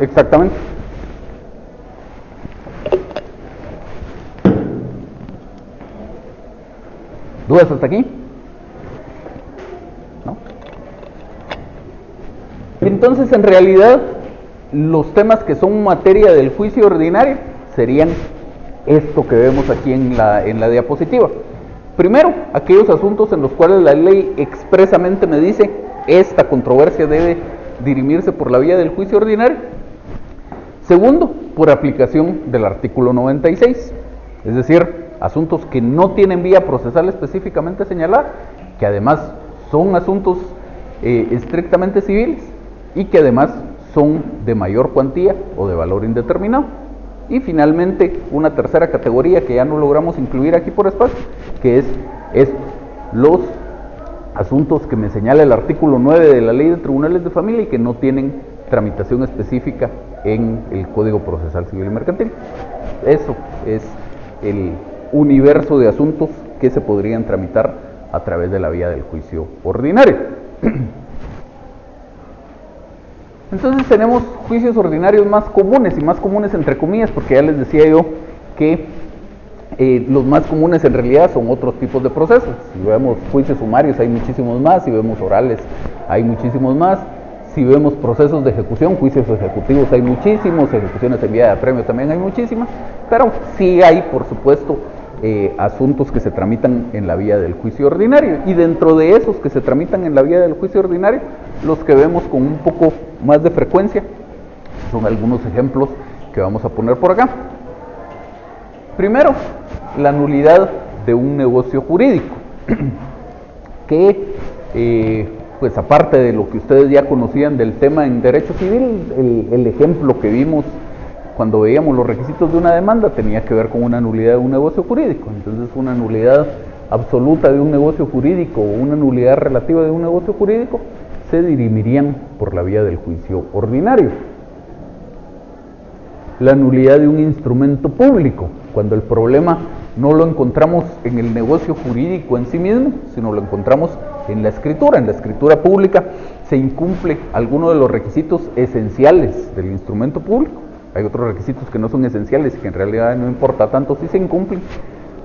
Exactamente. ¿Dudas hasta aquí? ¿No? Entonces, en realidad, los temas que son materia del juicio ordinario serían esto que vemos aquí en la diapositiva. Primero, aquellos asuntos en los cuales la ley expresamente me dice esta controversia debe dirimirse por la vía del juicio ordinario. Segundo, por aplicación del artículo 96, es decir, asuntos que no tienen vía procesal específicamente señalada, que además son asuntos estrictamente civiles y que además son de mayor cuantía o de valor indeterminado. Y finalmente, una tercera categoría que ya no logramos incluir aquí por espacio, que es los asuntos que me señala el artículo 9 de la Ley de Tribunales de Familia y que no tienen tramitación específica en el Código Procesal Civil y Mercantil. Eso es el universo de asuntos que se podrían tramitar a través de la vía del juicio ordinario. Entonces tenemos juicios ordinarios más comunes, y más comunes entre comillas, porque ya les decía yo que los más comunes en realidad son otros tipos de procesos. Si vemos juicios sumarios hay muchísimos más, si vemos orales hay muchísimos más, si vemos procesos de ejecución, juicios ejecutivos hay muchísimos, ejecuciones en vía de apremio también hay muchísimas, pero sí hay, por supuesto, asuntos que se tramitan en la vía del juicio ordinario, y dentro de esos que se tramitan en la vía del juicio ordinario, los que vemos con un poco más de frecuencia son algunos ejemplos que vamos a poner por acá. Primero, la nulidad de un negocio jurídico, que pues aparte de lo que ustedes ya conocían del tema en derecho civil, el ejemplo que vimos cuando veíamos los requisitos de una demanda tenía que ver con una nulidad de un negocio jurídico. Entonces, una nulidad absoluta de un negocio jurídico o una nulidad relativa de un negocio jurídico se dirimirían por la vía del juicio ordinario. La nulidad de un instrumento público, cuando el problema no lo encontramos en el negocio jurídico en sí mismo, sino lo encontramos en la escritura. En la escritura pública se incumple alguno de los requisitos esenciales del instrumento público. Hay otros requisitos que no son esenciales y que en realidad no importa tanto si se incumplen,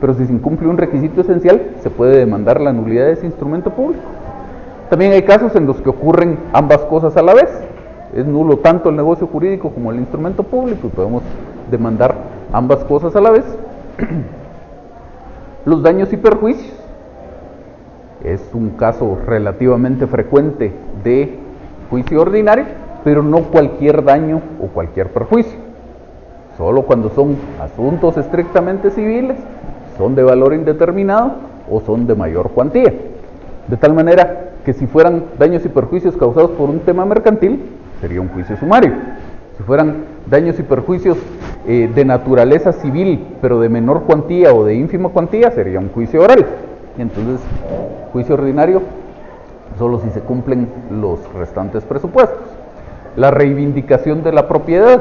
pero si se incumple un requisito esencial, se puede demandar la nulidad de ese instrumento público. También hay casos en los que ocurren ambas cosas a la vez. Es nulo tanto el negocio jurídico como el instrumento público y podemos demandar ambas cosas a la vez. Los daños y perjuicios. Es un caso relativamente frecuente de juicio ordinario, pero no cualquier daño o cualquier perjuicio. Solo cuando son asuntos estrictamente civiles, son de valor indeterminado o son de mayor cuantía. De tal manera que si fueran daños y perjuicios causados por un tema mercantil, sería un juicio sumario. Si fueran daños y perjuicios de naturaleza civil, pero de menor cuantía o de ínfima cuantía, sería un juicio oral. Entonces, juicio ordinario solo si se cumplen los restantes presupuestos. La reivindicación de la propiedad,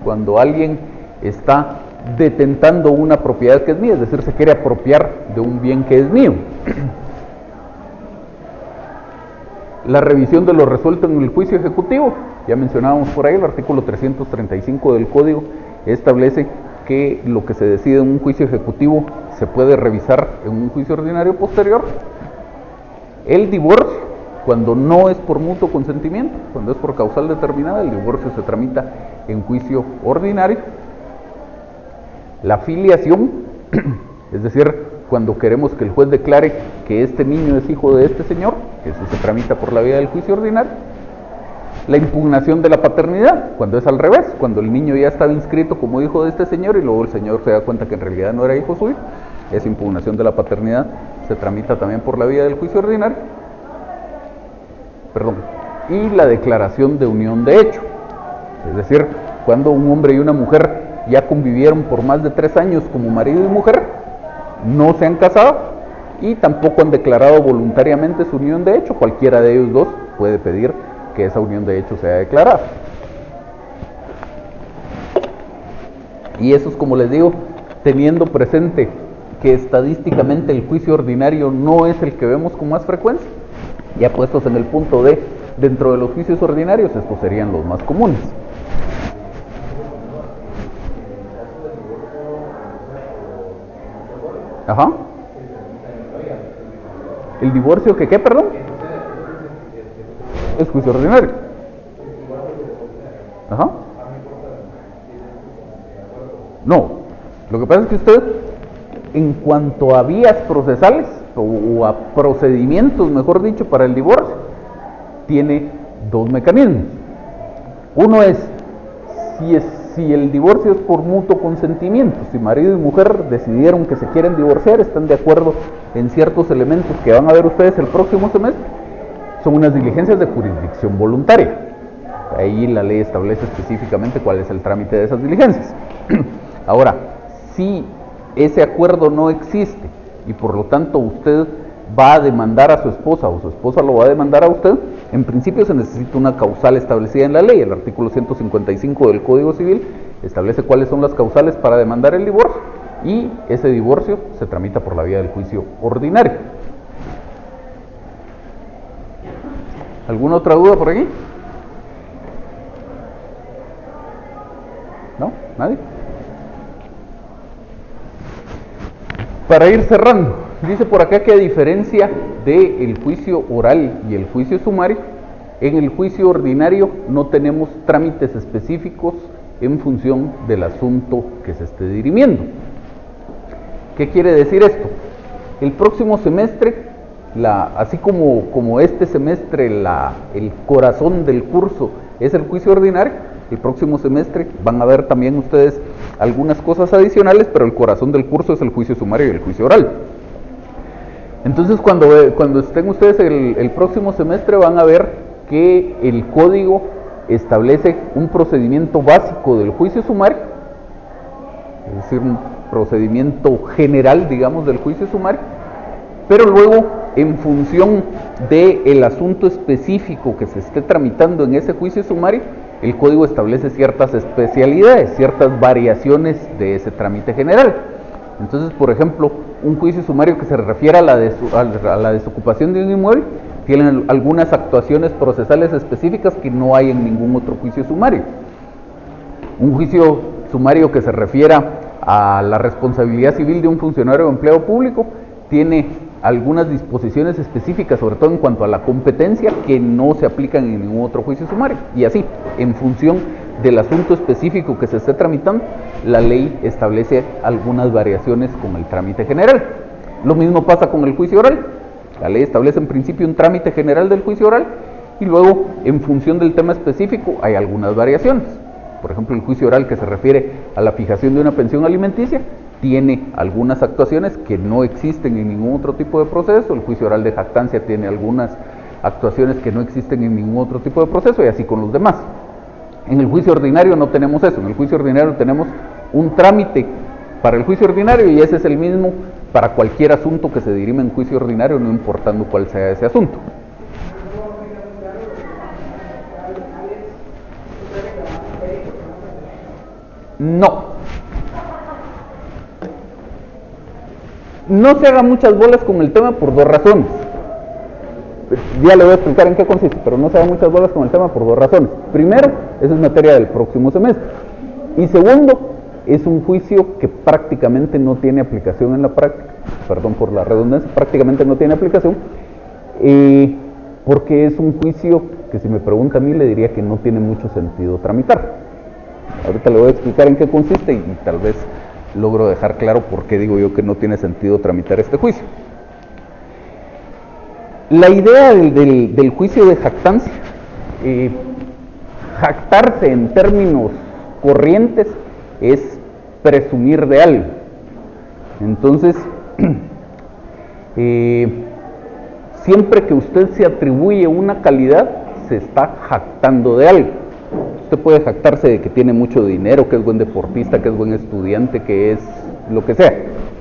cuando alguien está detentando una propiedad que es mía, es decir, se quiere apropiar de un bien que es mío. La revisión de lo resuelto en el juicio ejecutivo, ya mencionábamos por ahí, el artículo 335 del Código establece que lo que se decide en un juicio ejecutivo se puede revisar en un juicio ordinario posterior. El divorcio, cuando no es por mutuo consentimiento, cuando es por causal determinada, el divorcio se tramita en juicio ordinario. La filiación, es decir, cuando queremos que el juez declare que este niño es hijo de este señor, eso se tramita por la vía del juicio ordinario. La impugnación de la paternidad, cuando es al revés, cuando el niño ya estaba inscrito como hijo de este señor y luego el señor se da cuenta que en realidad no era hijo suyo, esa impugnación de la paternidad se tramita también por la vía del juicio ordinario. Y la declaración de unión de hecho, es decir, cuando un hombre y una mujer ya convivieron por más de 3 años como marido y mujer, no se han casado y tampoco han declarado voluntariamente su unión de hecho, cualquiera de ellos dos puede pedir que esa unión de hecho sea declarada. Y eso es, como les digo, teniendo presente que estadísticamente el juicio ordinario no es el que vemos con más frecuencia. Ya puestos en el punto D, dentro de los juicios ordinarios, estos serían los más comunes. Ajá. ¿El divorcio que qué, perdón? Es juicio ordinario. Ajá. No, lo que pasa es que usted, en cuanto a vías procesales, o a procedimientos, mejor dicho, para el divorcio, tiene 2 mecanismos. Uno es, si el divorcio es por mutuo consentimiento, si marido y mujer decidieron que se quieren divorciar, están de acuerdo en ciertos elementos que van a ver ustedes el próximo semestre, son unas diligencias de jurisdicción voluntaria. Ahí la ley establece específicamente cuál es el trámite de esas diligencias. Ahora, si ese acuerdo no existe y por lo tanto usted va a demandar a su esposa o su esposa lo va a demandar a usted, en principio se necesita una causal establecida en la ley. El artículo 155 del Código Civil establece cuáles son las causales para demandar el divorcio y ese divorcio se tramita por la vía del juicio ordinario. ¿Alguna otra duda por aquí? ¿No? ¿Nadie? Para ir cerrando, dice por acá que a diferencia del juicio oral y el juicio sumario, en el juicio ordinario no tenemos trámites específicos en función del asunto que se esté dirimiendo. ¿Qué quiere decir esto? El próximo semestre, así como este semestre el corazón del curso es el juicio ordinario, el próximo semestre van a ver también ustedes algunas cosas adicionales, pero el corazón del curso es el juicio sumario y el juicio oral. Entonces, cuando estén ustedes el próximo semestre, van a ver que el código establece un procedimiento básico del juicio sumario, es decir, un procedimiento general, digamos, del juicio sumario, pero luego, en función del asunto específico que se esté tramitando en ese juicio sumario, el código establece ciertas especialidades, ciertas variaciones de ese trámite general. Entonces, por ejemplo, un juicio sumario que se refiere a la desocupación de un inmueble tiene algunas actuaciones procesales específicas que no hay en ningún otro juicio sumario. Un juicio sumario que se refiera a la responsabilidad civil de un funcionario o empleado público tiene algunas disposiciones específicas, sobre todo en cuanto a la competencia, que no se aplican en ningún otro juicio sumario. Y así, en función del asunto específico que se esté tramitando, la ley establece algunas variaciones con el trámite general. Lo mismo pasa con el juicio oral. La ley establece en principio un trámite general del juicio oral y luego, en función del tema específico, hay algunas variaciones. Por ejemplo, el juicio oral que se refiere a la fijación de una pensión alimenticia tiene algunas actuaciones que no existen en ningún otro tipo de proceso. El juicio oral de jactancia tiene algunas actuaciones que no existen en ningún otro tipo de proceso y así con los demás. En el juicio ordinario no tenemos eso. En el juicio ordinario tenemos un trámite para el juicio ordinario y ese es el mismo para cualquier asunto que se dirime en juicio ordinario, no importando cuál sea ese asunto. No. No se haga muchas bolas con el tema por dos razones. Ya le voy a explicar en qué consiste, pero no se haga muchas bolas con el tema por dos razones. Primero, esa es materia del próximo semestre. Y segundo, es un juicio que prácticamente no tiene aplicación en la práctica. Perdón por la redundancia, prácticamente no tiene aplicación. Porque es un juicio que, si me pregunta a mí, le diría que no tiene mucho sentido tramitar. Ahorita le voy a explicar en qué consiste y tal vez logro dejar claro por qué digo yo que no tiene sentido tramitar este juicio. La idea del juicio de jactancia, jactarse en términos corrientes es presumir de algo. Entonces, siempre que usted se atribuye una calidad, se está jactando de algo. Usted puede jactarse de que tiene mucho dinero, que es buen deportista, que es buen estudiante, que es lo que sea.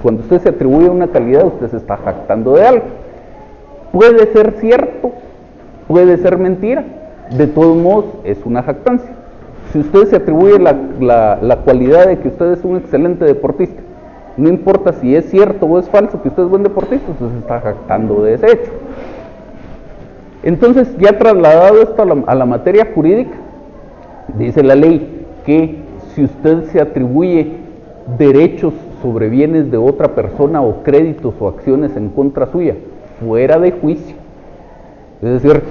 Cuando usted se atribuye una calidad, usted se está jactando de algo. Puede ser cierto, puede ser mentira, de todos modos es una jactancia. Si usted se atribuye la cualidad de que usted es un excelente deportista, no importa si es cierto o es falso que usted es buen deportista, usted se está jactando de ese hecho. Entonces, ya trasladado esto a la materia jurídica, dice la ley que si usted se atribuye derechos sobre bienes de otra persona o créditos o acciones en contra suya fuera de juicio, es decir,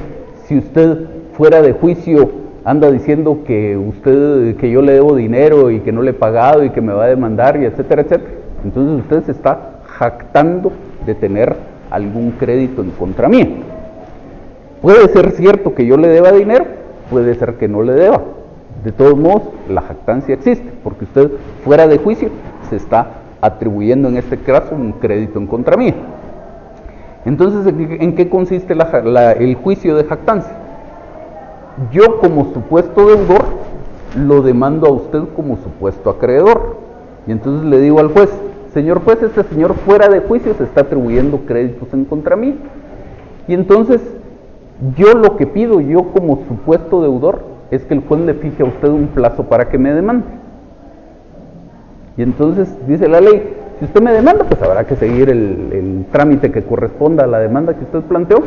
si usted fuera de juicio anda diciendo que yo le debo dinero y que no le he pagado y que me va a demandar y etcétera, etcétera, entonces usted se está jactando de tener algún crédito en contra mía. Puede ser cierto que yo le deba dinero, puede ser que no le deba. De todos modos, la jactancia existe, porque usted fuera de juicio se está atribuyendo en este caso un crédito en contra mía. Entonces, ¿en qué consiste el juicio de jactancia? Yo, como supuesto deudor, lo demando a usted como supuesto acreedor. Y entonces le digo al juez: señor juez, este señor fuera de juicio se está atribuyendo créditos en contra mí. Y entonces, yo lo que pido, yo como supuesto deudor, es que el juez le fije a usted un plazo para que me demande. Y entonces, dice la ley, si usted me demanda, pues habrá que seguir el trámite que corresponda a la demanda que usted planteó.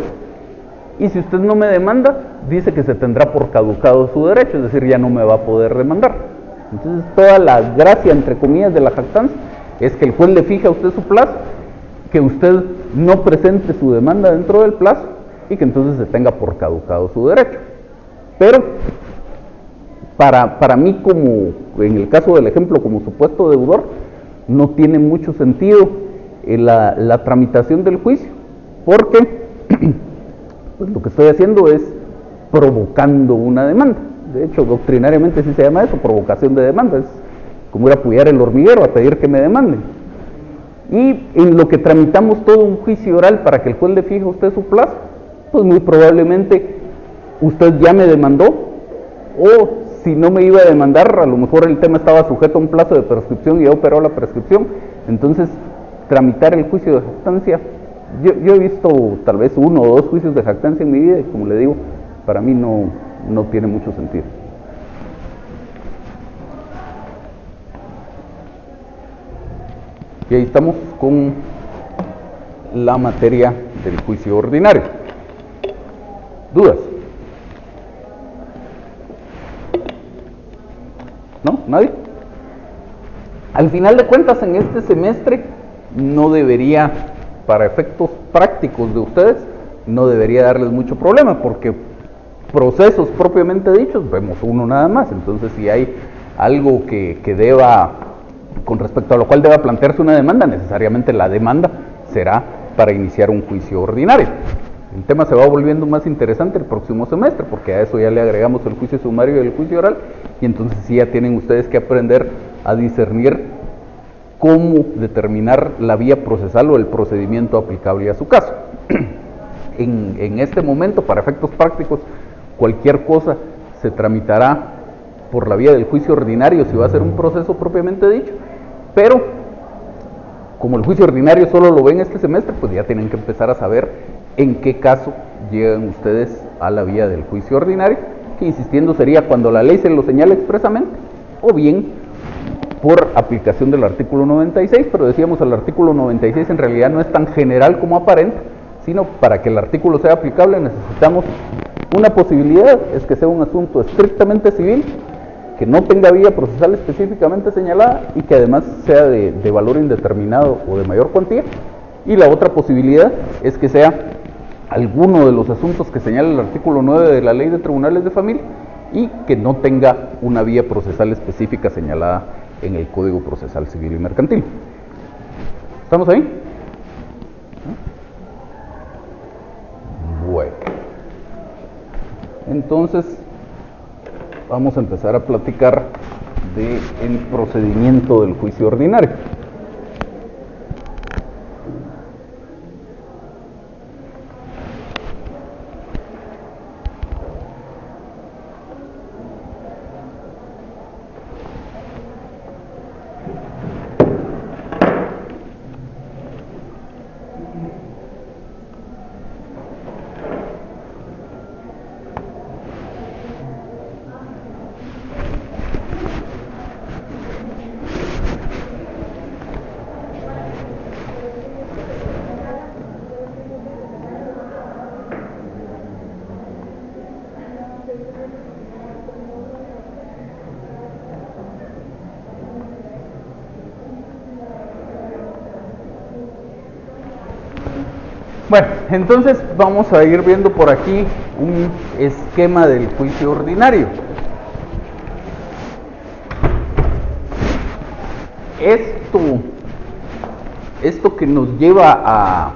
Y si usted no me demanda, dice que se tendrá por caducado su derecho, es decir, ya no me va a poder demandar. Entonces, toda la gracia, entre comillas, de la jactancia es que el juez le fije a usted su plazo, que usted no presente su demanda dentro del plazo y que entonces se tenga por caducado su derecho. Pero para mí, como en el caso del ejemplo como supuesto deudor, no tiene mucho sentido la tramitación del juicio, porque pues lo que estoy haciendo es provocando una demanda. De hecho, doctrinariamente sí se llama eso, provocación de demanda. Es como ir a apoyar el hormiguero a pedir que me demanden. Y en lo que tramitamos todo un juicio oral para que el juez le fije a usted su plazo, pues muy probablemente usted ya me demandó, o si no me iba a demandar, a lo mejor el tema estaba sujeto a un plazo de prescripción y ya operó la prescripción. Entonces, tramitar el juicio de jactancia, yo he visto tal vez 1 o 2 juicios de jactancia en mi vida y, como le digo, para mí no tiene mucho sentido. Y ahí estamos con la materia del juicio ordinario. ¿Dudas? ¿No? ¿Nadie? Al final de cuentas, en este semestre no debería, para efectos prácticos de ustedes, no debería darles mucho problema, porque procesos propiamente dichos vemos uno nada más. Entonces, si hay algo que deba, con respecto a lo cual deba plantearse una demanda, necesariamente la demanda será para iniciar un juicio ordinario. El tema se va volviendo más interesante el próximo semestre, porque a eso ya le agregamos el juicio sumario y el juicio oral, y entonces sí ya tienen ustedes que aprender a discernir cómo determinar la vía procesal o el procedimiento aplicable a su caso. En este momento, para efectos prácticos, cualquier cosa se tramitará por la vía del juicio ordinario si va a ser un proceso propiamente dicho, pero como el juicio ordinario solo lo ven este semestre, pues ya tienen que empezar a saber en qué caso llegan ustedes a la vía del juicio ordinario, que insistiendo sería cuando la ley se lo señala expresamente, o bien por aplicación del artículo 96, pero decíamos el artículo 96 en realidad no es tan general como aparenta, sino para que el artículo sea aplicable necesitamos una posibilidad, es que sea un asunto estrictamente civil, que no tenga vía procesal específicamente señalada y que además sea de valor indeterminado o de mayor cuantía, y la otra posibilidad es que sea alguno de los asuntos que señala el artículo 9 de la Ley de Tribunales de Familia y que no tenga una vía procesal específica señalada en el Código Procesal Civil y Mercantil. ¿Estamos ahí? Bueno, entonces vamos a empezar a platicar del procedimiento del juicio ordinario. Bueno, entonces vamos a ir viendo por aquí un esquema del juicio ordinario. Esto que nos lleva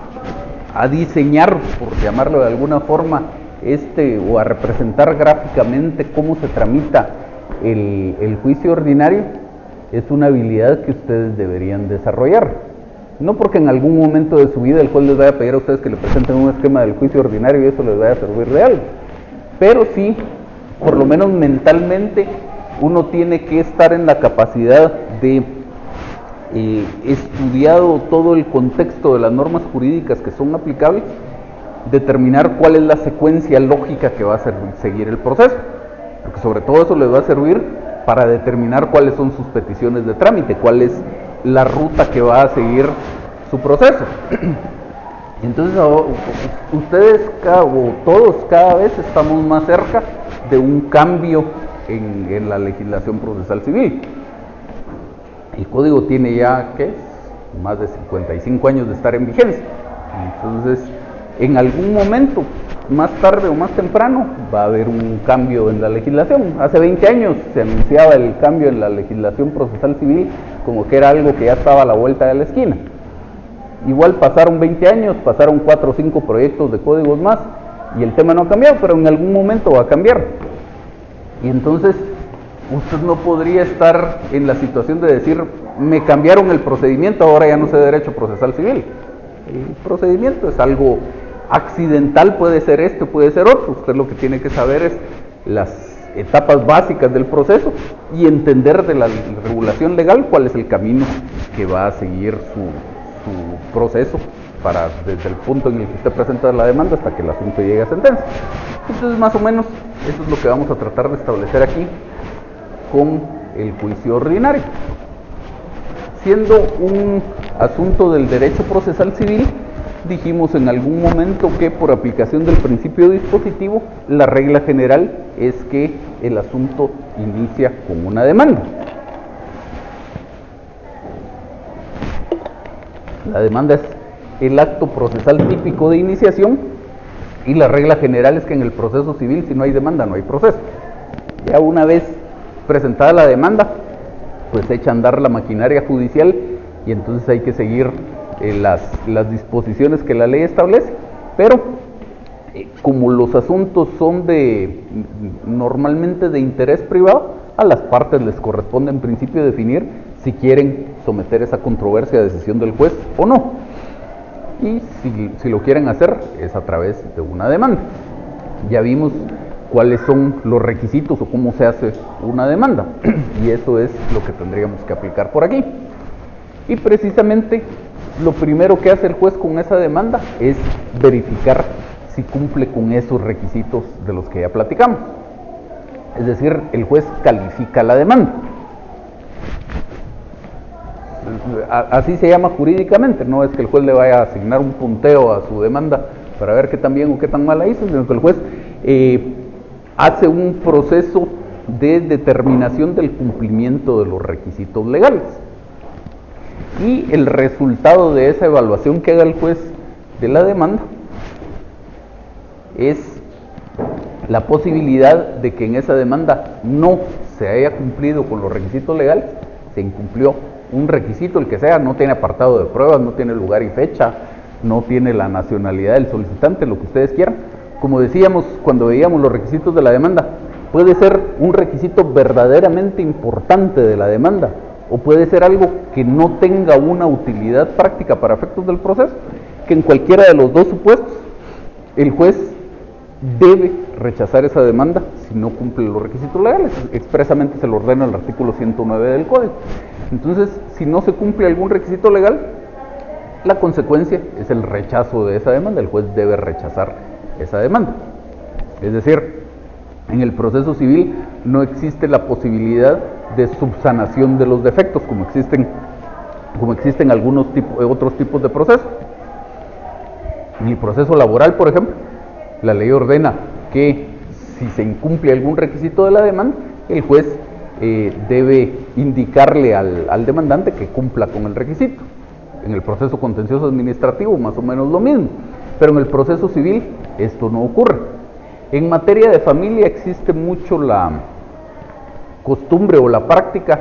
a diseñar, por llamarlo de alguna forma, o a representar gráficamente cómo se tramita el juicio ordinario, es una habilidad que ustedes deberían desarrollar. No porque en algún momento de su vida el juez les vaya a pedir a ustedes que le presenten un esquema del juicio ordinario y eso les vaya a servir de algo, pero sí, por lo menos mentalmente, uno tiene que estar en la capacidad de estudiado todo el contexto de las normas jurídicas que son aplicables, determinar cuál es la secuencia lógica que va a seguir el proceso, porque sobre todo eso les va a servir para determinar cuáles son sus peticiones de trámite, cuál es la ruta que va a seguir su proceso. Entonces ustedes o todos cada vez estamos más cerca de un cambio en la legislación procesal civil. El código tiene ya, ¿qué? Más de 55 años de estar en vigencia. Entonces, en algún momento, más tarde o más temprano, va a haber un cambio en la legislación. Hace 20 años se anunciaba el cambio en la legislación procesal civil como que era algo que ya estaba a la vuelta de la esquina. Igual pasaron 20 años, pasaron 4 o 5 proyectos de códigos más y el tema no ha cambiado, pero en algún momento va a cambiar. Y entonces usted no podría estar en la situación de decir, me cambiaron el procedimiento, ahora ya no sé derecho procesal civil. El procedimiento es algo accidental, puede ser este, puede ser otro. Usted lo que tiene que saber es las etapas básicas del proceso y entender de la regulación legal cuál es el camino que va a seguir su proceso desde el punto en el que usted presenta la demanda hasta que el asunto llegue a sentencia. Entonces, más o menos, eso es lo que vamos a tratar de establecer aquí con el juicio ordinario. Siendo un asunto del derecho procesal civil, dijimos en algún momento que por aplicación del principio dispositivo, la regla general es que el asunto inicia con una demanda. La demanda es el acto procesal típico de iniciación y la regla general es que en el proceso civil, si no hay demanda, no hay proceso. Ya una vez presentada la demanda, pues echa a andar la maquinaria judicial y entonces hay que seguir las disposiciones que la ley establece, pero como los asuntos son normalmente de interés privado, a las partes les corresponde en principio definir si quieren someter esa controversia a decisión del juez o no, y si lo quieren hacer es a través de una demanda. Ya vimos cuáles son los requisitos o cómo se hace una demanda. Y eso es lo que tendríamos que aplicar por aquí. Y precisamente lo primero que hace el juez con esa demanda es verificar si cumple con esos requisitos de los que ya platicamos. Es decir, el juez califica la demanda. Así se llama jurídicamente, no es que el juez le vaya a asignar un punteo a su demanda para ver qué tan bien o qué tan mal la hizo, sino que el juez hace un proceso de determinación del cumplimiento de los requisitos legales. Y el resultado de esa evaluación que haga el juez de la demanda es la posibilidad de que en esa demanda no se haya cumplido con los requisitos legales, se incumplió un requisito, el que sea, no tiene apartado de pruebas, no tiene lugar y fecha, no tiene la nacionalidad del solicitante, lo que ustedes quieran. Como decíamos cuando veíamos los requisitos de la demanda, puede ser un requisito verdaderamente importante de la demanda, o puede ser algo que no tenga una utilidad práctica para efectos del proceso, que en cualquiera de los dos supuestos, el juez debe rechazar esa demanda si no cumple los requisitos legales. Expresamente se lo ordena el artículo 109 del Código. Entonces, si no se cumple algún requisito legal, la consecuencia es el rechazo de esa demanda. El juez debe rechazar esa demanda. Es decir, en el proceso civil no existe la posibilidad de subsanación de los defectos como existen algunos otros tipos de procesos. En el proceso laboral, por ejemplo, la ley ordena que si se incumple algún requisito de la demanda, el juez debe indicarle al demandante que cumpla con el requisito. En el proceso contencioso administrativo más o menos lo mismo, pero en el proceso civil esto no ocurre. En materia de familia existe mucho la costumbre o la práctica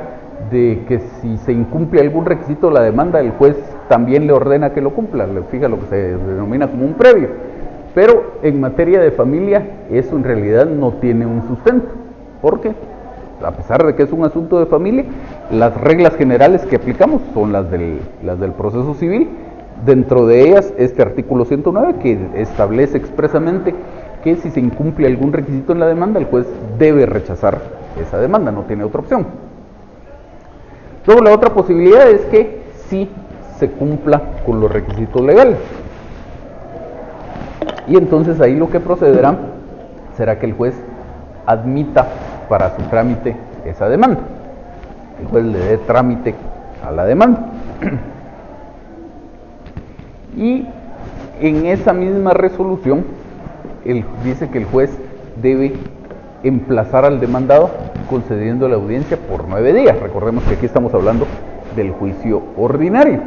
de que si se incumple algún requisito de la demanda, el juez también le ordena que lo cumpla, le fija lo que se denomina como un previo. Pero en materia de familia eso en realidad no tiene un sustento, porque a pesar de que es un asunto de familia, las reglas generales que aplicamos son las del proceso civil. Dentro de ellas este artículo 109 que establece expresamente que si se incumple algún requisito en la demanda, el juez debe rechazar esa demanda, no tiene otra opción. Luego la otra posibilidad es que sí se cumpla con los requisitos legales. Y entonces ahí lo que procederá será que el juez admita para su trámite esa demanda. El juez le dé trámite a la demanda. Y en esa misma resolución, él dice que el juez debe emplazar al demandado concediendo la audiencia por 9 días. Recordemos que aquí estamos hablando del juicio ordinario.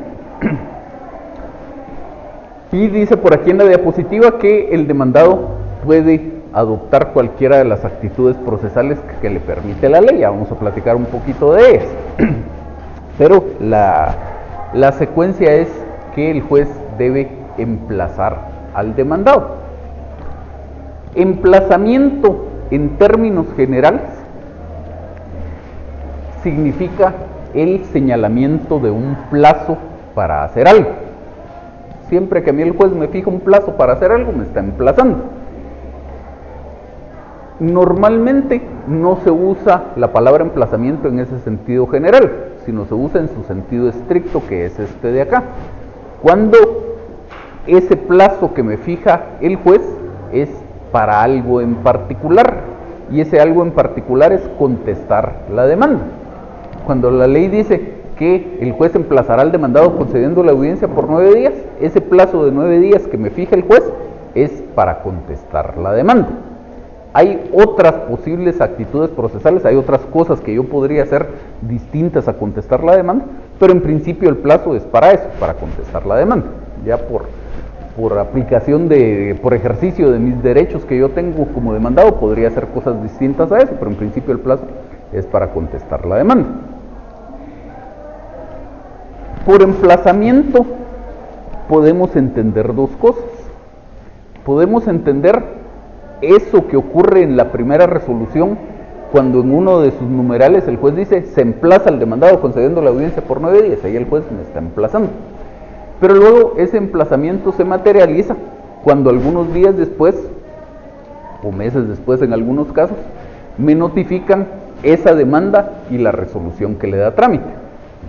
Y dice por aquí en la diapositiva que el demandado puede adoptar cualquiera de las actitudes procesales que le permite la ley. Ya vamos a platicar un poquito de ellas. Pero la secuencia es que el juez debe emplazar al demandado. Emplazamiento en términos generales significa el señalamiento de un plazo para hacer algo. Siempre que a mí el juez me fija un plazo para hacer algo, me está emplazando. Normalmente no se usa la palabra emplazamiento en ese sentido general, sino se usa en su sentido estricto, que es este de acá. Cuando ese plazo que me fija el juez es para algo en particular, y ese algo en particular es contestar la demanda. Cuando la ley dice que el juez emplazará al demandado concediendo la audiencia por 9 días, ese plazo de 9 días que me fija el juez es para contestar la demanda. Hay otras posibles actitudes procesales, hay otras cosas que yo podría hacer distintas a contestar la demanda, pero en principio el plazo es para eso, para contestar la demanda. Ya por aplicación por ejercicio de mis derechos que yo tengo como demandado, podría hacer cosas distintas a eso, pero en principio el plazo es para contestar la demanda. Por emplazamiento podemos entender dos cosas. Podemos entender eso que ocurre en la primera resolución, cuando en uno de sus numerales el juez dice se emplaza al demandado concediendo la audiencia por 9 días, ahí el juez me está emplazando. Pero luego ese emplazamiento se materializa cuando algunos días después o meses después en algunos casos, me notifican esa demanda y la resolución que le da trámite.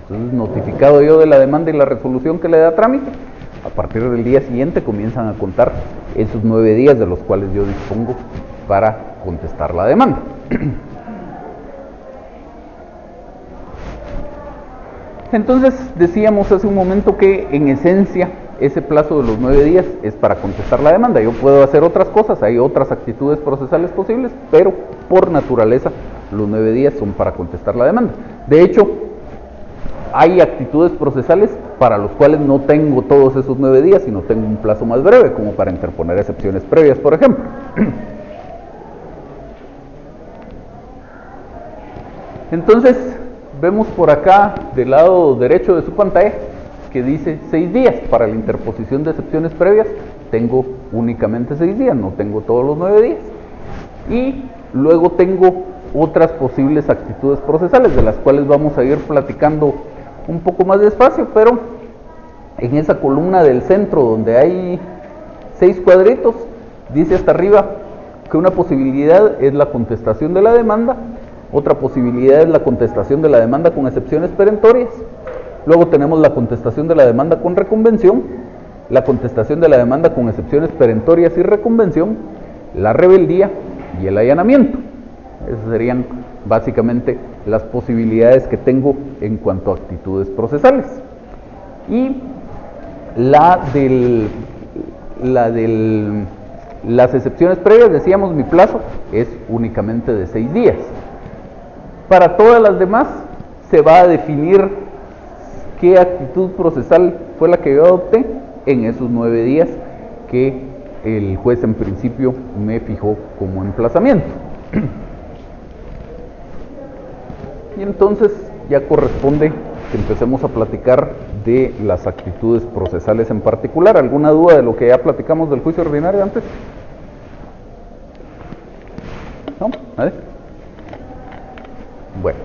Entonces, notificado yo de la demanda y la resolución que le da trámite, a partir del día siguiente comienzan a contar esos 9 días de los cuales yo dispongo para contestar la demanda. Entonces, decíamos hace un momento que en esencia ese plazo de los 9 días es para contestar la demanda. Yo puedo hacer otras cosas, hay otras actitudes procesales posibles, pero por naturaleza los 9 días son para contestar la demanda. De hecho, hay actitudes procesales para los cuales no tengo todos esos 9 días, sino tengo un plazo más breve, como para interponer excepciones previas, por ejemplo. Entonces, vemos por acá, del lado derecho de su pantalla, que dice 6 días. Para la interposición de excepciones previas, tengo únicamente 6 días, no tengo todos los 9 días. Y luego tengo otras posibles actitudes procesales, de las cuales vamos a ir platicando un poco más despacio, pero en esa columna del centro, donde hay 6 cuadritos, dice hasta arriba que una posibilidad es la contestación de la demanda, otra posibilidad es la contestación de la demanda con excepciones perentorias, luego tenemos la contestación de la demanda con reconvención, la contestación de la demanda con excepciones perentorias y reconvención, la rebeldía y el allanamiento. Esas serían básicamente las posibilidades que tengo en cuanto a actitudes procesales. Y las excepciones previas, decíamos, mi plazo es únicamente de 6 días. Para todas las demás se va a definir qué actitud procesal fue la que yo adopté en esos 9 días que el juez en principio me fijó como emplazamiento. Y entonces ya corresponde que empecemos a platicar de las actitudes procesales en particular. ¿Alguna duda de lo que ya platicamos del juicio ordinario antes? ¿No? ¿Vale? Bueno.